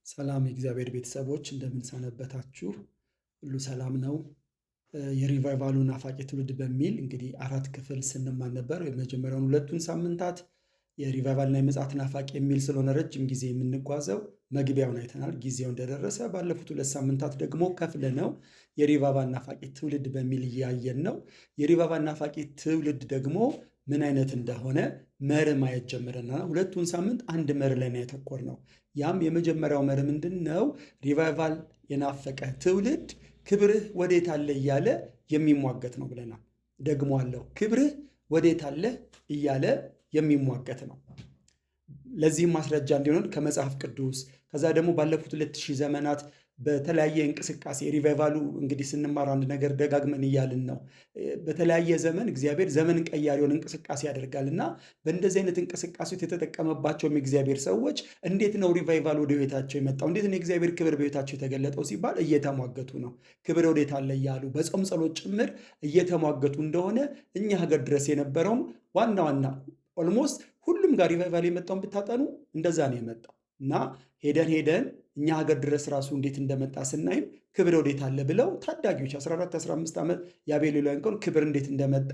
ሰላም የእግዚአብሔር ቤተሰቦች እንደምን ሰነበታችሁ? ሁሉ ሰላም ነው? የሪቫይቫሉ ናፋቂ ትውልድ በሚል እንግዲህ 4 ክፍል ስንማር ነበር። የመጀመሪያውን 2ቱን ሳምንታት የሪቫይቫልና የምጽአት ናፋቂ የሚል ስለሆነ ረጅም ጊዜ የምንጓዘው መግቢያውን አይተናል። ጊዜው እንደደረሰ ባለፉት 2 ሳምንታት ደግሞ ከፍለነው የሪቫይቫል ናፋቂ ትውልድ በሚል እያየን ነው። የሪቫይቫል ናፋቂ ትውልድ ደግሞ ምን አይነት እንደሆነ መርህ ማየት ጀምረናል። 2ቱን ሳምንት አንድ መርህ ላይ ነው ያተኮርነው። ያም የመጀመሪያው መርህ ምንድን ነው? ሪቫይቫል የናፈቀ ትውልድ ክብርህ ወዴት አለ እያለ የሚሟገት ነው ብለናል። ደግሞ አለው ክብርህ ወዴት አለ እያለ የሚሟገት ነው። ለዚህም ማስረጃ እንዲሆን ከመጽሐፍ ቅዱስ ከዛ ደግሞ ባለፉት 2000 ዘመናት በተለያየ እንቅስቃሴ ሪቫይቫሉ እንግዲህ ስንማር አንድ ነገር ደጋግመን እያልን ነው። በተለያየ ዘመን እግዚአብሔር ዘመን ቀያሪውን እንቅስቃሴ ያደርጋልና በእንደዚህ አይነት እንቅስቃሴዎች የተጠቀመባቸውም የእግዚአብሔር ሰዎች እንዴት ነው ሪቫይቫል ወደ ቤታቸው የመጣው? እንዴት ነው የእግዚአብሔር ክብር በቤታቸው የተገለጠው ሲባል እየተሟገቱ ነው። ክብር ወዴት አለ እያሉ በጾም ጸሎት ጭምር እየተሟገቱ እንደሆነ እኛ ሀገር ድረስ የነበረውም ዋና ኦልሞስት ሁሉም ጋር ሪቫይቫል የመጣውን ብታጠኑ እንደዛ ነው የመጣው እና ሄደን እኛ ሀገር ድረስ ራሱ እንዴት እንደመጣ ስናይም ክብር ወዴት አለ ብለው ታዳጊዎች 14-15 ዓመት የአቤሌላውያን ቀን ክብር እንዴት እንደመጣ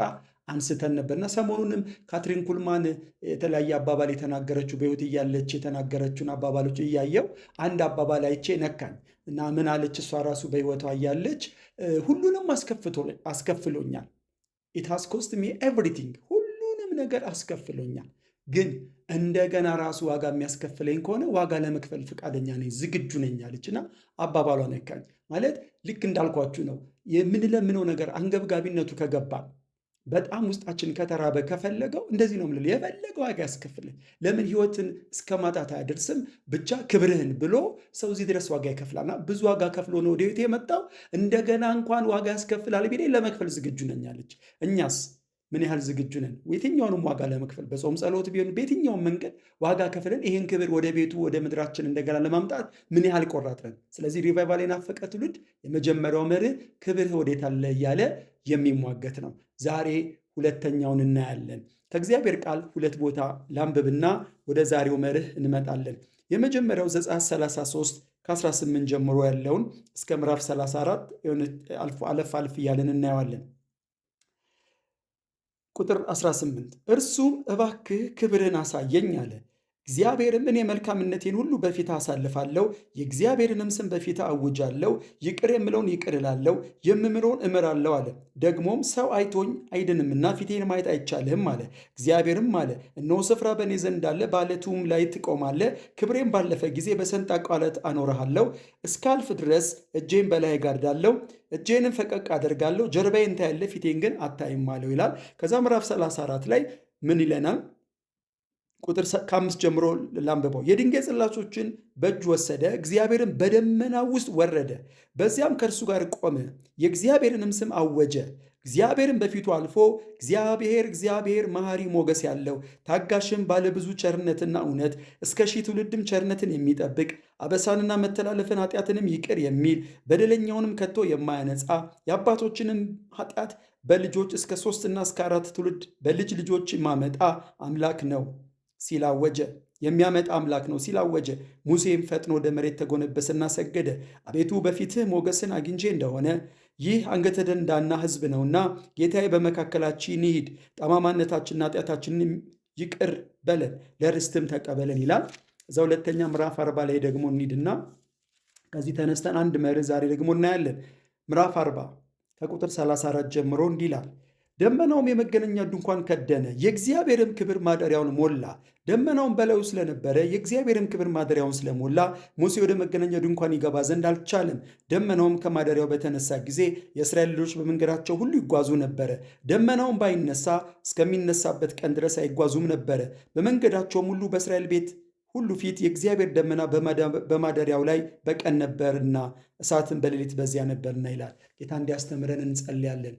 አንስተን ነበርና ሰሞኑንም ካትሪን ኩልማን የተለያየ አባባል የተናገረችው በሕይወት እያለች የተናገረችውን አባባሎች እያየው አንድ አባባል አይቼ ነካኝ እና ምን አለች? እሷ ራሱ በሕይወቷ እያለች ሁሉንም አስከፍሎኛል። ኢት ሃዝ ኮስት ሚ ኤቭሪቲንግ፣ ሁሉንም ነገር አስከፍሎኛል ግን እንደገና ራሱ ዋጋ የሚያስከፍለኝ ከሆነ ዋጋ ለመክፈል ፈቃደኛ ነኝ፣ ዝግጁ ነኝ አለችና አባባሏ ነካኝ። ማለት ልክ እንዳልኳችሁ ነው። የምንለምነው ነገር አንገብጋቢነቱ ከገባ በጣም ውስጣችን ከተራበ ከፈለገው እንደዚህ ነው የምልህ፣ የፈለገ ዋጋ ያስከፍልህ። ለምን ህይወትን እስከ ማጣት አያደርስም? ብቻ ክብርህን ብሎ ሰው እዚህ ድረስ ዋጋ ይከፍላልና ብዙ ዋጋ ከፍሎ ነው ወደ ቤት የመጣው። እንደገና እንኳን ዋጋ ያስከፍላል ቢለኝ ለመክፈል ዝግጁ ነኝ አለች። እኛስ ምን ያህል ዝግጁ ነን? የትኛውንም ዋጋ ለመክፈል በጾም ጸሎት ቢሆን በየትኛውም መንገድ ዋጋ ከፍለን ይህን ክብር ወደ ቤቱ ወደ ምድራችን እንደገና ለማምጣት ምን ያህል ቆራጥ ነን? ስለዚህ ሪቫይቫል የናፈቀ ትውልድ የመጀመሪያው መርህ ክብርህ ወዴት አለ እያለ የሚሟገት ነው። ዛሬ ሁለተኛውን እናያለን። ከእግዚአብሔር ቃል 2 ቦታ ላንብብና ወደ ዛሬው መርህ እንመጣለን። የመጀመሪያው ዘጸአት 33 ከ18 ጀምሮ ያለውን እስከ ምዕራፍ 34 አለፍ እያለን እናየዋለን። ቁጥር 18 እርሱም እባክህ ክብርን አሳየኝ አለ። እግዚአብሔርም እኔ መልካምነቴን ሁሉ በፊት አሳልፋለሁ፣ የእግዚአብሔርንም ስም በፊት አውጃለሁ፣ ይቅር የምለውን ይቅር እላለሁ፣ የምምረውን እምራለሁ አለ። ደግሞም ሰው አይቶኝ አይድንምና ፊቴን ማየት አይቻልህም አለ። እግዚአብሔርም አለ እነሆ ስፍራ በእኔ ዘንድ አለ፣ በዓለቱም ላይ ትቆማለህ። ክብሬም ባለፈ ጊዜ በሰንጣቃ ዓለት አኖርሃለሁ። እስካልፍ ድረስ እጄን በላይ ጋርዳለሁ፣ እጄንም ፈቀቅ አደርጋለሁ። ጀርባዬን ታያለህ፣ ፊቴን ግን አታይም አለው ይላል። ከዛ ምዕራፍ 34 ላይ ምን ይለናል? ቁጥር 5 ጀምሮ ላንብበው። የድንጋይ ጽላቶችን በእጁ ወሰደ፣ እግዚአብሔርን በደመና ውስጥ ወረደ፣ በዚያም ከእርሱ ጋር ቆመ፣ የእግዚአብሔርንም ስም አወጀ። እግዚአብሔርን በፊቱ አልፎ እግዚአብሔር መሐሪ ሞገስ ያለው ታጋሽም ባለብዙ ቸርነትና እውነት እስከ 1000 ትውልድም ቸርነትን የሚጠብቅ አበሳንና መተላለፍን ኃጢአትንም ይቅር የሚል በደለኛውንም ከቶ የማያነጻ የአባቶችንም ኃጢአት በልጆች እስከ 3 እና እስከ 4 ትውልድ በልጅ ልጆች ማመጣ አምላክ ነው ሲላወጀ የሚያመጣ አምላክ ነው ሲላወጀ። ሙሴም ፈጥኖ ወደ መሬት ተጎነበሰና ሰገደ። አቤቱ በፊትህ ሞገስን አግኝቼ እንደሆነ ይህ አንገተ ደንዳና ሕዝብ ነውና ጌታዬ በመካከላችን ይሂድ፣ ጠማማነታችንና ኃጢአታችንን ይቅር በለን ለርስትም ተቀበለን ይላል። እዛ ሁለተኛ ምዕራፍ 40 ላይ ደግሞ እንሂድና ከዚህ ተነስተን አንድ መርህ ዛሬ ደግሞ እናያለን። ምዕራፍ 40 ከቁጥር 34 ጀምሮ እንዲህ ይላል። ደመናውም የመገናኛ ድንኳን ከደነ፣ የእግዚአብሔርም ክብር ማደሪያውን ሞላ። ደመናውን በላዩ ስለነበረ የእግዚአብሔርም ክብር ማደሪያውን ስለሞላ ሙሴ ወደ መገናኛ ድንኳን ይገባ ዘንድ አልቻለም። ደመናውም ከማደሪያው በተነሳ ጊዜ የእስራኤል ልጆች በመንገዳቸው ሁሉ ይጓዙ ነበረ። ደመናውም ባይነሳ እስከሚነሳበት ቀን ድረስ አይጓዙም ነበረ። በመንገዳቸውም ሁሉ በእስራኤል ቤት ሁሉ ፊት የእግዚአብሔር ደመና በማደሪያው ላይ በቀን ነበርና እሳትን በሌሊት በዚያ ነበርና ይላል። ጌታ እንዲያስተምረን እንጸልያለን።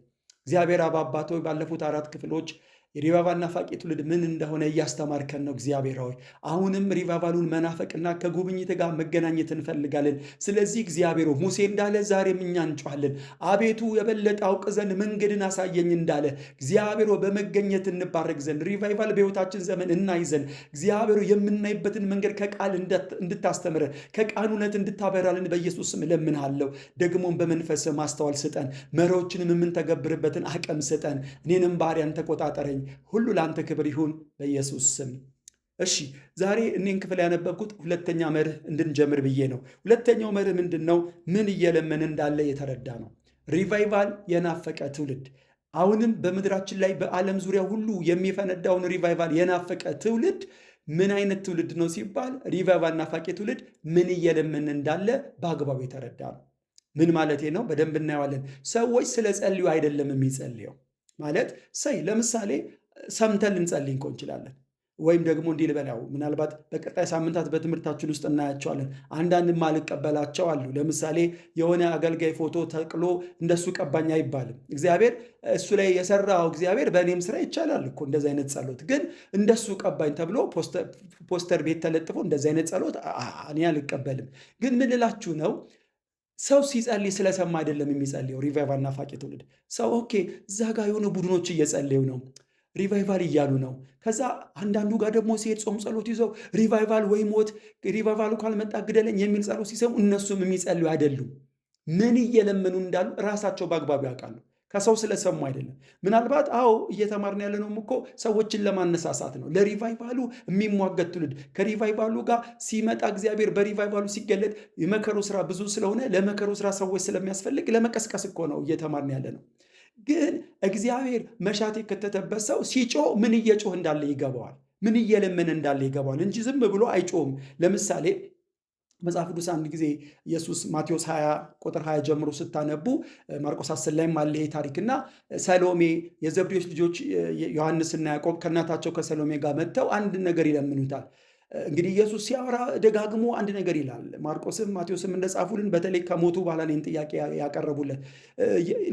እግዚአብሔር አብ አባት ሆይ ባለፉት 4 ክፍሎች የሪቫይቫል ናፋቂ ትውልድ ምን እንደሆነ እያስተማርከን ነው እግዚአብሔር ሆይ። አሁንም ሪቫይቫሉን መናፈቅና ከጉብኝት ጋር መገናኘት እንፈልጋለን። ስለዚህ እግዚአብሔር ሆይ ሙሴ እንዳለ ዛሬም እኛ እንጮኻለን። አቤቱ የበለጠ አውቅ ዘንድ መንገድን አሳየኝ እንዳለ እግዚአብሔር ሆይ በመገኘት እንባረክ ዘንድ ሪቫይቫል በሕይወታችን ዘመን እናይ ዘንድ እግዚአብሔር ሆይ የምናይበትን መንገድ ከቃል እንድታስተምረን ከቃል እውነት እንድታበራልን በኢየሱስ ስም እለምንሃለሁ። ደግሞም በመንፈስ ማስተዋል ስጠን፣ መሪዎችንም የምንተገብርበትን አቅም ስጠን። እኔንም ባሪያን ተቆጣጠረኝ። ሁሉ ለአንተ ክብር ይሁን በኢየሱስ ስም። እሺ ዛሬ እኔን ክፍል ያነበብኩት ሁለተኛ መርህ እንድንጀምር ብዬ ነው። ሁለተኛው መርህ ምንድን ነው? ምን እየለመን እንዳለ የተረዳ ነው። ሪቫይቫል የናፈቀ ትውልድ፣ አሁንም በምድራችን ላይ በዓለም ዙሪያ ሁሉ የሚፈነዳውን ሪቫይቫል የናፈቀ ትውልድ ምን አይነት ትውልድ ነው ሲባል፣ ሪቫይቫል ናፋቂ ትውልድ ምን እየለመን እንዳለ በአግባቡ የተረዳ ነው። ምን ማለቴ ነው? በደንብ እናየዋለን። ሰዎች ስለ ጸልዩ አይደለም የሚጸልየው ማለት ለምሳሌ ሰምተን ልንጸልይ እንኳ እንችላለን። ወይም ደግሞ እንዲህ ልበላው፣ ምናልባት በቀጣይ ሳምንታት በትምህርታችን ውስጥ እናያቸዋለን። አንዳንድ ማልቀበላቸው አሉ። ለምሳሌ የሆነ አገልጋይ ፎቶ ተቅሎ እንደሱ ቀባኝ አይባልም። እግዚአብሔር እሱ ላይ የሰራው እግዚአብሔር በእኔም ስራ ይቻላል እኮ እንደዚህ አይነት ጸሎት። ግን እንደሱ ቀባኝ ተብሎ ፖስተር ቤት ተለጥፎ እንደዚህ አይነት ጸሎት እኔ አልቀበልም። ግን ምን ልላችሁ ነው? ሰው ሲጸልይ ስለሰማ አይደለም የሚጸልየው። ሪቫይቫል ናፋቂ ትውልድ ሰው ኦኬ፣ እዛ ጋር የሆኑ ቡድኖች እየጸለዩ ነው፣ ሪቫይቫል እያሉ ነው። ከዛ አንዳንዱ ጋር ደግሞ ሲሄድ ጾም ጸሎት ይዘው ሪቫይቫል ወይ ሞት፣ ሪቫይቫሉ ካልመጣ ግደለኝ የሚል ጸሎት ሲሰሙ እነሱም የሚጸልዩ አይደሉም። ምን እየለመኑ እንዳሉ ራሳቸው በአግባቡ ያውቃሉ። ከሰው ስለሰሙ አይደለም። ምናልባት እየተማርን ያለነውም እኮ ሰዎችን ለማነሳሳት ነው። ለሪቫይቫሉ የሚሟገት ትውልድ ከሪቫይቫሉ ጋር ሲመጣ እግዚአብሔር በሪቫይቫሉ ሲገለጥ የመከሩ ስራ ብዙ ስለሆነ ለመከሩ ስራ ሰዎች ስለሚያስፈልግ ለመቀስቀስ እኮ ነው እየተማርን ያለ ነው። ግን እግዚአብሔር መሻት የከተተበት ሰው ሲጮህ ምን እየጮህ እንዳለ ይገባዋል፣ ምን እየለመነ እንዳለ ይገባዋል እንጂ ዝም ብሎ አይጮህም። ለምሳሌ መጽሐፍ ቅዱስ አንድ ጊዜ ኢየሱስ ማቴዎስ 20 ቁጥር 20 ጀምሮ ስታነቡ ማርቆስ 10 ላይም አለ ይሄ ታሪክና ሰሎሜ የዘብዴዎስ ልጆች ዮሐንስና ያዕቆብ ከእናታቸው ከሰሎሜ ጋር መጥተው አንድ ነገር ይለምኑታል። እንግዲህ ኢየሱስ ሲያወራ ደጋግሞ አንድ ነገር ይላል። ማርቆስም ማቴዎስም እንደጻፉልን በተለይ ከሞቱ በኋላ ይህን ጥያቄ ያቀረቡለት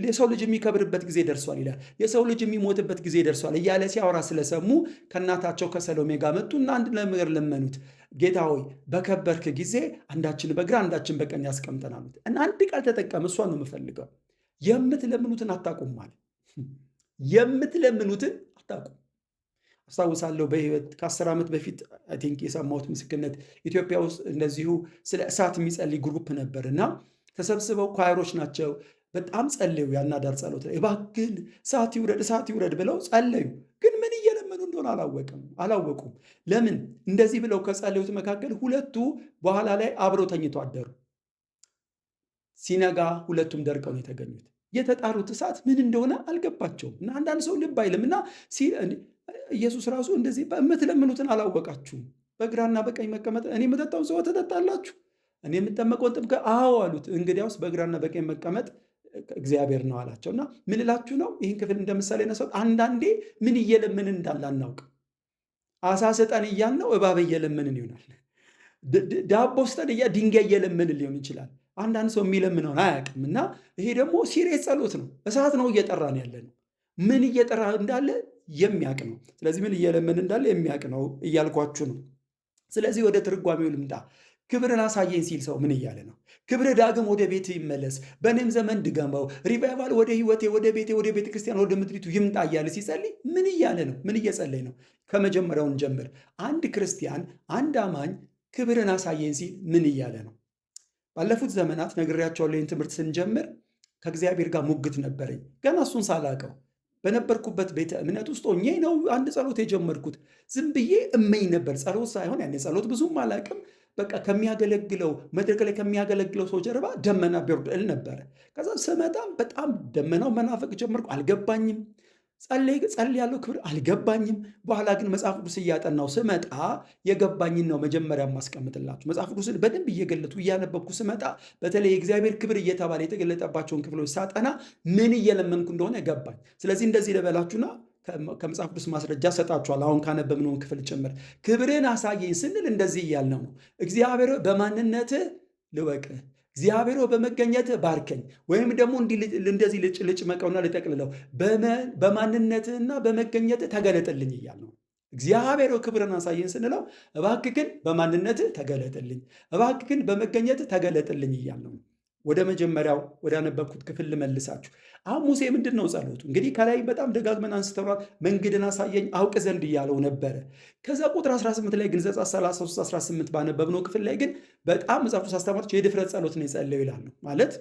የሰው ልጅ የሚከብርበት ጊዜ ደርሷል ይላል። የሰው ልጅ የሚሞትበት ጊዜ ደርሷል እያለ ሲያወራ ስለሰሙ ከእናታቸው ከሰሎሜ ጋር መጡና አንድ ነገር ለመኑት። ጌታ ሆይ በከበርክ ጊዜ አንዳችን በግራ አንዳችን በቀኝ ያስቀምጠን አሉት። እና አንድ ቃል ተጠቀም፣ እሷን ነው የምፈልገው። የምትለምኑትን አታቁም ማለት የምትለምኑትን አታቁም። አስታውሳለሁ በህይወት ከ10 ዓመት በፊት አይ ቲንክ የሰማሁት ምስክርነት ኢትዮጵያ ውስጥ እንደዚሁ ስለ እሳት የሚጸልይ ግሩፕ ነበር እና ተሰብስበው ኳይሮች ናቸው። በጣም ጸለዩ። ያናዳር ጸሎት ላይ እባክህን እሳት ይውረድ ብለው ጸለዩ። ግን ምን እየለመኑ እንደሆነ አላወቁም። ለምን እንደዚህ ብለው ከጸለዩት መካከል ሁለቱ በኋላ ላይ አብረው ተኝቶ አደሩ። ሲነጋ ሁለቱም ደርቀው ነው የተገኙት። የተጣሩት እሳት ምን እንደሆነ አልገባቸውም። እና አንዳንድ ሰው ልብ አይልም እና ኢየሱስ ራሱ እንደዚህ የምትለምኑትን አላወቃችሁም፣ በግራና በቀኝ መቀመጥ እኔ የምጠጣውን ጽዋ ትጠጣላችሁ፣ እኔ የምጠመቀውን ጥምቀት አሉት። እንግዲያውስ በግራና በቀኝ መቀመጥ እግዚአብሔር ነው አላቸው። እና ምን እላችሁ ነው ይህን ክፍል እንደምሳሌ ነሰው አንዳንዴ ምን እየለምንን እንዳለ አናውቅም። አሳ ስጠን እያልነው እባብ እየለምንን ይሆናል። ዳቦ ስጠን ድንጋይ እየለምንን ሊሆን ይችላል። አንዳንድ ሰው የሚለምነውን አያውቅም። እና ይሄ ደግሞ ሲሪየስ ጸሎት ነው። እሳት ነው እየጠራን ያለ ነው። ምን እየጠራ እንዳለ የሚያውቅ ነው። ስለዚህ ምን እየለመን እንዳለ የሚያውቅ ነው እያልኳችሁ ነው። ስለዚህ ወደ ትርጓሜው ልምጣ። ክብርን አሳየኝ ሲል ሰው ምን እያለ ነው? ክብር ዳግም ወደ ቤት ይመለስ፣ በእኔም ዘመን ድገመው፣ ሪቫይቫል ወደ ህይወቴ፣ ወደ ቤቴ፣ ወደ ቤተ ክርስቲያን፣ ወደ ምድሪቱ ይምጣ እያለ ሲጸልይ ምን እያለ ነው? ምን እየጸለይ ነው? ከመጀመሪያውን ጀምር። አንድ ክርስቲያን፣ አንድ አማኝ ክብርን አሳየኝ ሲል ምን እያለ ነው? ባለፉት ዘመናት ነግሬያቸዋለሁ። ይህን ትምህርት ስንጀምር ከእግዚአብሔር ጋር ሙግት ነበረኝ። ገና እሱን ሳላቀው በነበርኩበት ቤተ እምነት ውስጥ ሆኜ ነው አንድ ጸሎት የጀመርኩት። ዝም ብዬ እመኝ ነበር። ጸሎት ሳይሆን ያኔ ጸሎት ብዙም አላቅም። በቃ ከሚያገለግለው መድረክ ላይ ከሚያገለግለው ሰው ጀርባ ደመና ቢወርድ እል ነበረ። ከዛ ስመጣም በጣም ደመናው መናፈቅ ጀመርኩ። አልገባኝም። ጸልይ ያለው ክብር አልገባኝም። በኋላ ግን መጽሐፍ ቅዱስ እያጠናው ስመጣ የገባኝን ነው መጀመሪያ ማስቀምጥላችሁ። መጽሐፍ ቅዱስን በደንብ እየገለጡ እያነበብኩ ስመጣ በተለይ የእግዚአብሔር ክብር እየተባለ የተገለጠባቸውን ክፍሎች ሳጠና ምን እየለመንኩ እንደሆነ ገባኝ። ስለዚህ እንደዚህ ልበላችሁና ከመጽሐፍ ቅዱስ ማስረጃ ሰጣችኋል። አሁን ካነበብነውን ክፍል ጭምር ክብርን አሳየኝ ስንል እንደዚህ እያልነው ነው። እግዚአብሔር በማንነትህ ልወቅህ፣ እግዚአብሔር በመገኘትህ ባርከኝ፣ ወይም ደግሞ እንደዚህ ልጭመቀውና ልጠቅልለው በማንነትህና በመገኘትህ ተገለጥልኝ እያል ነው። እግዚአብሔር ክብርን አሳየን ስንለው እባክህ ግን በማንነትህ ተገለጥልኝ፣ እባክህ ግን በመገኘትህ ተገለጥልኝ እያል ነው። ወደ መጀመሪያው ወደ አነበብኩት ክፍል ልመልሳችሁ። አሁን ሙሴ ምንድን ነው ጸሎቱ? እንግዲህ ከላይ በጣም ደጋግመን አንስተናል። መንገድን አሳየኝ አውቅ ዘንድ እያለው ነበረ። ከዛ ቁጥር 18 ላይ ግን ዘጸአት 33 18 ባነበብነው ክፍል ላይ ግን በጣም መጽሐፍ ቅዱስ አስተማሪዎች የድፍረት ጸሎት ነው የጸለየው ይላሉ። ማለት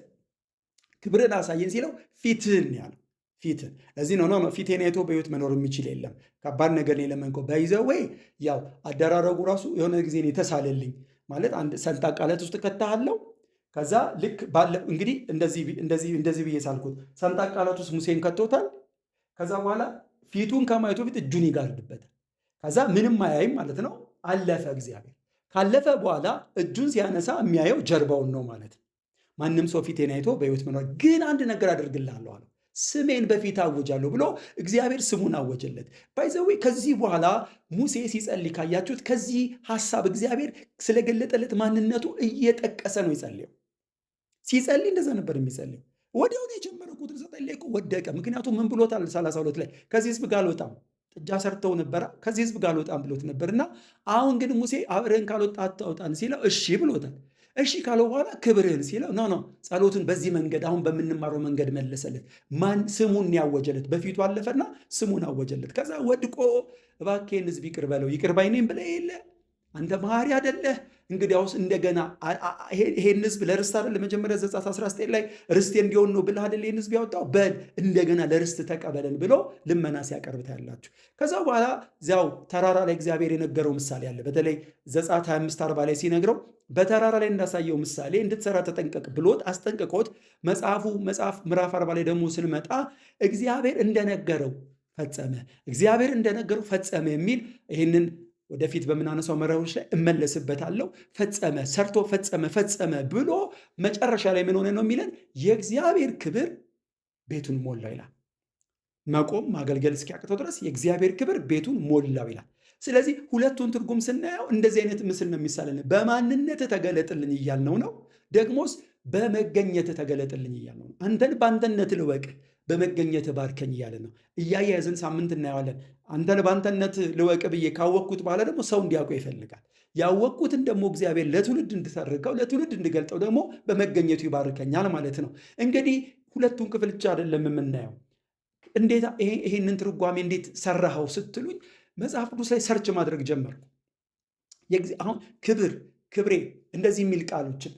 ክብርን አሳየን ሲለው ፊትህን ያለው ፊትህን እዚህ ነው ፊቴን አይቶ በሕይወት መኖር የሚችል የለም። ከባድ ነገር ነው የለመንከው። በይዘው ወይ ያው አደራረጉ ራሱ የሆነ ጊዜ ነው የተሳለልኝ። ማለት አንድ ሰንጣቃ ዓለት ውስጥ ከተሃለው ከዛ ልክ ባለ እንግዲህ እንደዚህ ብዬ ሳልኩት ሰንጣቃ ዓለት ውስጥ ሙሴን ከቶታል። ከዛ በኋላ ፊቱን ከማየቱ ፊት እጁን ይጋርድበታል። ከዛ ምንም አያይም ማለት ነው። አለፈ። እግዚአብሔር ካለፈ በኋላ እጁን ሲያነሳ የሚያየው ጀርባውን ነው ማለት ነው። ማንም ሰው ፊቴን አይቶ በሕይወት መኖር ግን አንድ ነገር አደርግልሃለሁ አለው። ስሜን በፊት አወጃለሁ ብሎ እግዚአብሔር ስሙን አወጀለት። ባይዘዌ ከዚህ በኋላ ሙሴ ሲጸልይ ካያችሁት ከዚህ ሐሳብ እግዚአብሔር ስለገለጠለት ማንነቱ እየጠቀሰ ነው የጸለየው። ሲጸልይ እንደዛ ነበር የሚጸልየው። ወዲያውኑ የጀመረው ቁጥር 9 ላይ ወደቀ። ምክንያቱም ምን ብሎታል? 32 ላይ ከዚህ ሕዝብ ጋር አልወጣም፣ ጥጃ ሰርተው ነበረ፣ ከዚህ ሕዝብ ጋር አልወጣም ብሎት ነበርና አሁን ግን ሙሴ አብረን ካልወጣ አታውጣን ሲለው እሺ ብሎታል። እሺ ካለው በኋላ ክብርህን ሲለው ኖ ጸሎቱን በዚህ መንገድ አሁን በምንማረው መንገድ መለሰለት። ማን ስሙን ያወጀለት? በፊቱ አለፈና ስሙን አወጀለት። ከዛ ወድቆ እባክህን ሕዝብ ይቅር በለው፣ ይቅር ባይ ነኝ ብለህ የለ አንተ መሐሪ አይደለህ? እንግዲያውስ እንደገና ይሄን ሕዝብ ለርስት አይደል መጀመሪያ ዘጸአት 19 ላይ ርስቴ እንዲሆን ነው ብለህ አይደል ይሄን ሕዝብ ያወጣው? በል እንደገና ለርስት ተቀበለን ብሎ ልመና ሲያቀርብ ታያላችሁ። ከዛ በኋላ እዚያው ተራራ ላይ እግዚአብሔር የነገረው ምሳሌ አለ። በተለይ ዘጸአት 25:40 ላይ ሲነግረው በተራራ ላይ እንዳሳየው ምሳሌ እንድትሰራ ተጠንቀቅ ብሎት አስጠንቅቆት መጽሐፍ ምዕራፍ 40 ላይ ደግሞ ስንመጣ እግዚአብሔር እንደነገረው ፈጸመ፣ እግዚአብሔር እንደነገረው ፈጸመ የሚል ይህንን ወደፊት በምናነሳው መርሆች ላይ እመለስበታለሁ። ፈጸመ፣ ሰርቶ ፈጸመ ብሎ መጨረሻ ላይ ምን ሆነ ነው የሚለን? የእግዚአብሔር ክብር ቤቱን ሞላው ይላል። መቆም ማገልገል እስኪያቅተው ድረስ የእግዚአብሔር ክብር ቤቱን ሞላው ይላል። ስለዚህ ሁለቱን ትርጉም ስናየው እንደዚህ አይነት ምስል ነው የሚሳለን። በማንነት ተገለጥልኝ እያልነው ነው፣ ደግሞስ በመገኘት ተገለጥልኝ እያልነው ነው። አንተን በአንተነት ልወቅ፣ በመገኘት ባርከኝ እያለ ነው። እያያዝን ሳምንት እናየዋለን። አንተን በአንተነት ልወቅ ብዬ ካወቅኩት በኋላ ደግሞ ሰው እንዲያውቀው ይፈልጋል። ያወቅኩትን ደግሞ እግዚአብሔር ለትውልድ እንድተርከው ለትውልድ እንድገልጠው ደግሞ በመገኘቱ ይባርከኛል ማለት ነው። እንግዲህ ሁለቱን ክፍል ብቻ አይደለም የምናየው። እንዴት ይሄንን ትርጓሜ እንዴት ሰራኸው ስትሉኝ መጽሐፍ ቅዱስ ላይ ሰርች ማድረግ ጀመርኩ። አሁን ክብሬ እንደዚህ የሚል ቃሎችን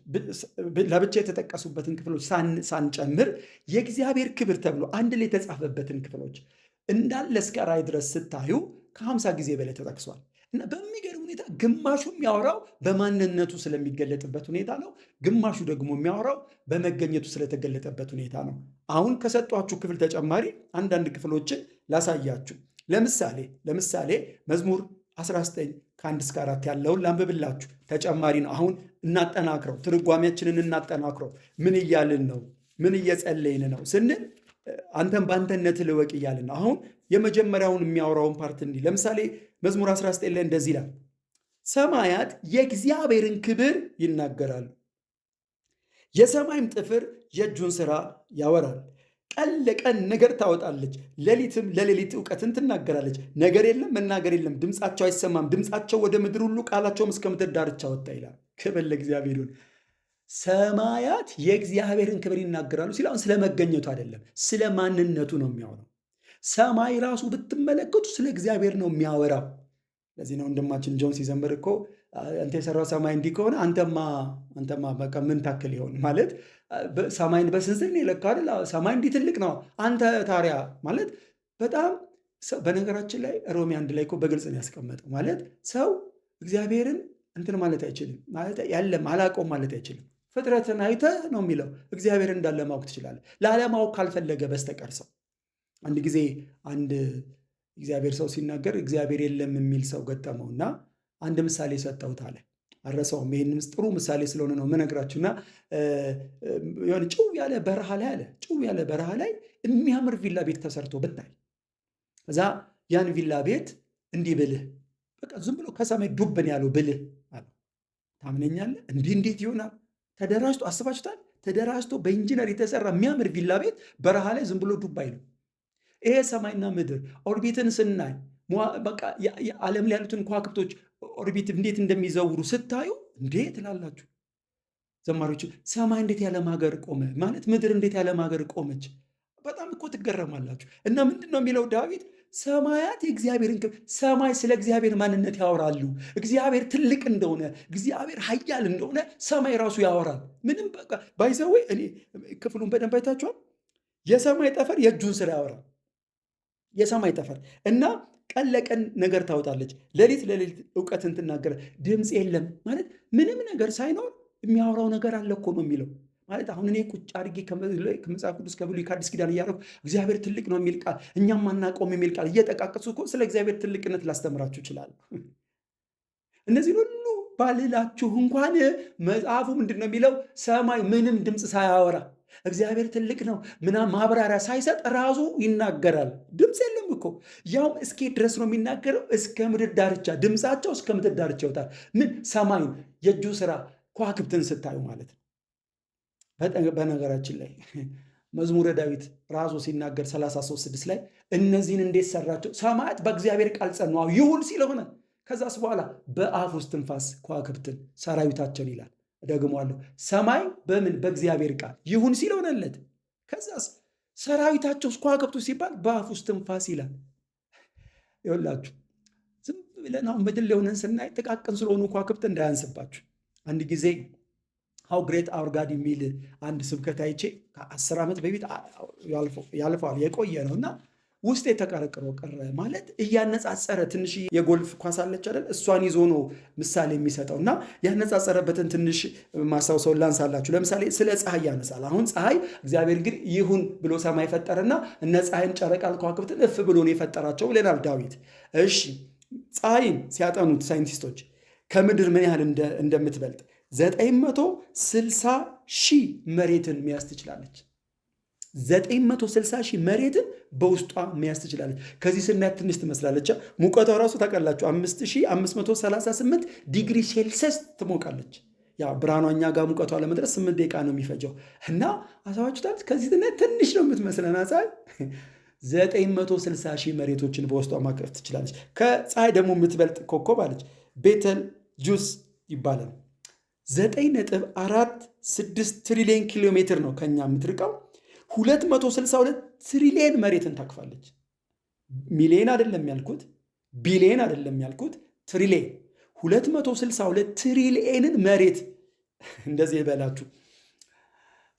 ለብቻ የተጠቀሱበትን ክፍሎች ሳንጨምር የእግዚአብሔር ክብር ተብሎ አንድ ላይ የተጻፈበትን ክፍሎች እንዳለ እስከ ራእይ ድረስ ስታዩ ከ50 ጊዜ በላይ ተጠቅሷል። እና በሚገርም ሁኔታ ግማሹ የሚያወራው በማንነቱ ስለሚገለጥበት ሁኔታ ነው። ግማሹ ደግሞ የሚያወራው በመገኘቱ ስለተገለጠበት ሁኔታ ነው። አሁን ከሰጧችሁ ክፍል ተጨማሪ አንዳንድ ክፍሎችን ላሳያችሁ። ለምሳሌ መዝሙር 19 ከ1 እስከ 4 ያለውን ላንብብላችሁ። ተጨማሪ ነው። አሁን እናጠናክረው፣ ትርጓሜያችንን እናጠናክረው። ምን እያልን ነው? ምን እየጸለይን ነው ስንል አንተን በአንተነት ልወቅ እያልን ነው። አሁን የመጀመሪያውን የሚያወራውን ፓርት እንዲህ ለምሳሌ መዝሙር 19 ላይ እንደዚህ ይላል፣ ሰማያት የእግዚአብሔርን ክብር ይናገራሉ፣ የሰማይም ጥፍር የእጁን ሥራ ያወራል። ቀን ለቀን ነገር ታወጣለች፣ ሌሊትም ለሌሊት እውቀትን ትናገራለች። ነገር የለም መናገር የለም፣ ድምፃቸው አይሰማም። ድምፃቸው ወደ ምድር ሁሉ፣ ቃላቸውም እስከ ምድር ዳርቻ ወጣ ይላል። ክብር ለእግዚአብሔር ይሁን። ሰማያት የእግዚአብሔርን ክብር ይናገራሉ ሲል አሁን ስለ መገኘቱ አይደለም፣ ስለ ማንነቱ ነው የሚያወራው። ሰማይ ራሱ ብትመለከቱ ስለ እግዚአብሔር ነው የሚያወራው። ለዚህ ነው ወንድማችን ጆን ሲዘምር እኮ አንተ የሰራው ሰማይ እንዲህ ከሆነ አንተማ በቃ ምን ታክል ይሆን ማለት ሰማይን በስንዝር ነው የለካ አይደል? ሰማይ እንዲህ ትልቅ ነው አንተ ታሪያ ማለት በጣም በነገራችን ላይ ሮሜ 1 ላይ እኮ በግልጽ ነው ያስቀመጠው። ማለት ሰው እግዚአብሔርን እንትን ማለት አይችልም፣ ማለት ያለም አላውቀውም ማለት አይችልም። ፍጥረትን አይተህ ነው የሚለው እግዚአብሔር እንዳለ ማወቅ ትችላለህ፣ ላለማወቅ ካልፈለገ በስተቀር ሰው። አንድ ጊዜ አንድ እግዚአብሔር ሰው ሲናገር እግዚአብሔር የለም የሚል ሰው ገጠመውና አንድ ምሳሌ ሰጠሁት አለ። አረሰውም። ይህንም ጥሩ ምሳሌ ስለሆነ ነው የምነግራችሁና የሆነ ጭው ያለ በረሃ ላይ የሚያምር ቪላ ቤት ተሰርቶ ብታይ እዛ ያን ቪላ ቤት እንዲህ ብልህ በቃ ዝም ብሎ ከሰማይ ዱብን ያለው ብልህ አለ። ታምነኛለህ? እንዲህ እንዴት ይሆናል? ተደራጅቶ አስባችሁታል? ተደራጅቶ በኢንጂነር የተሰራ የሚያምር ቪላ ቤት በረሃ ላይ ዝም ብሎ ዱብ አይልም። ይሄ ሰማይና ምድር ኦርቢትን ስናይ በቃ ዓለም ላይ ያሉትን ከዋክብቶች ኦርቢት እንዴት እንደሚዘውሩ ስታዩ እንዴት ትላላችሁ ዘማሪዎች? ሰማይ እንዴት ያለም ሀገር ቆመ ማለት ምድር እንዴት ያለም ሀገር ቆመች? በጣም እኮ ትገረማላችሁ። እና ምንድን ነው የሚለው ዳዊት? ሰማያት የእግዚአብሔርን ሰማይ ስለ እግዚአብሔር ማንነት ያወራሉ። እግዚአብሔር ትልቅ እንደሆነ፣ እግዚአብሔር ኃያል እንደሆነ ሰማይ ራሱ ያወራል። ምንም በቃ ባይዘወይ እኔ ክፍሉን በደንብ አይታችኋል። የሰማይ ጠፈር የእጁን ስራ ያወራል። የሰማይ ጠፈር እና ቀን ለቀን ነገር ታወጣለች፣ ሌሊት ለሌሊት እውቀትን ትናገረ። ድምፅ የለም ማለት ምንም ነገር ሳይኖር የሚያወራው ነገር አለ እኮ ነው የሚለው ማለት አሁን እኔ ቁጭ አድርጌ ከመጽሐፍ ቅዱስ ከብሉይ ከአዲስ ኪዳን እያደረኩ እግዚአብሔር ትልቅ ነው የሚል ቃል እኛም አናውቀውም የሚል ቃል እየጠቃቀሱ እኮ ስለ እግዚአብሔር ትልቅነት ላስተምራችሁ እችላለሁ። እነዚህን ሁሉ ባልላችሁ እንኳን መጽሐፉ ምንድን ነው የሚለው? ሰማይ ምንም ድምፅ ሳያወራ እግዚአብሔር ትልቅ ነው ምናምን ማብራሪያ ሳይሰጥ ራሱ ይናገራል። ድምፅ የለም እኮ ያውም እስኪ ድረስ ነው የሚናገረው፣ እስከ ምድር ዳርቻ ድምፃቸው እስከ ምድር ዳርቻ ይወጣል። ምን ሰማይን የእጁ ስራ ከዋክብትን ስታዩ ማለት ነው። በነገራችን ላይ መዝሙረ ዳዊት ራሱ ሲናገር 33:6 ላይ እነዚህን እንዴት ሰራቸው? ሰማያት በእግዚአብሔር ቃል ጸኑ፣ ይሁን ስለሆነ ከዛስ በኋላ በአፍ ውስጥ ትንፋስ ከዋክብትን ሰራዊታቸውን ይላል። ደግሞአለሁ፣ ሰማይ በምን በእግዚአብሔር ቃል ይሁን ሲለሆነለት፣ ከዛስ ሰራዊታቸው ከዋክብቱ ሲባል በአፍ ውስጥ ትንፋስ ይላል። ይኸውላችሁ ዝም ብለን አሁን ምድር ላይ ሆነን ስናይ ጥቃቅን ስለሆኑ ከዋክብት እንዳያንስባችሁ። አንድ ጊዜ ሃው ግሬት አወር ጋድ የሚል አንድ ስብከት አይቼ ከ10 ዓመት በፊት ያልፈዋል የቆየ ነው እና ውስጥ የተቀረቅሮ ቀረ ማለት እያነጻጸረ ትንሽ የጎልፍ ኳስ አለች አይደል? እሷን ይዞ ነው ምሳሌ የሚሰጠው እና ያነጻጸረበትን ትንሽ ማስታወሰውን ላንሳላችሁ። ለምሳሌ ስለ ፀሐይ ያነሳል። አሁን ፀሐይ እግዚአብሔር ግን ይሁን ብሎ ሰማይ ፈጠረና እነ ፀሐይን ጨረቃን ከዋክብትን እፍ ብሎ ነው የፈጠራቸው ብለናል ዳዊት። እሺ ፀሐይን ሲያጠኑት ሳይንቲስቶች ከምድር ምን ያህል እንደምትበልጥ 960 ሺህ መሬትን መያዝ ትችላለች። 960 ሺህ መሬትን በውስጧ መያዝ ትችላለች። ከዚህ ስናያት ትንሽ ትመስላለች። ሙቀቷ ራሱ ታውቃላችሁ 5538 ዲግሪ ሴልሲየስ ትሞቃለች። ያ ብርሃኗ እኛ ጋር ሙቀቷ ለመድረስ 8 ደቂቃ ነው የሚፈጀው እና አሳባችሁታል። ከዚህ ስናያት ትንሽ ነው የምትመስለን ፀሐይ 960 ሺህ መሬቶችን በውስጧ ማቀፍ ትችላለች። ከፀሐይ ደግሞ የምትበልጥ ኮከብ አለች፣ ቤተል ጁስ ይባላል። 9.46 ትሪሊየን ኪሎ ሜትር ነው ከኛ የምትርቀው። 262 ትሪሊየን መሬትን ታቅፋለች። ሚሊየን አይደለም ያልኩት፣ ቢሊየን አይደለም ያልኩት፣ ትሪሊየን 262 ትሪሊየንን መሬት እንደዚህ ይበላችሁ።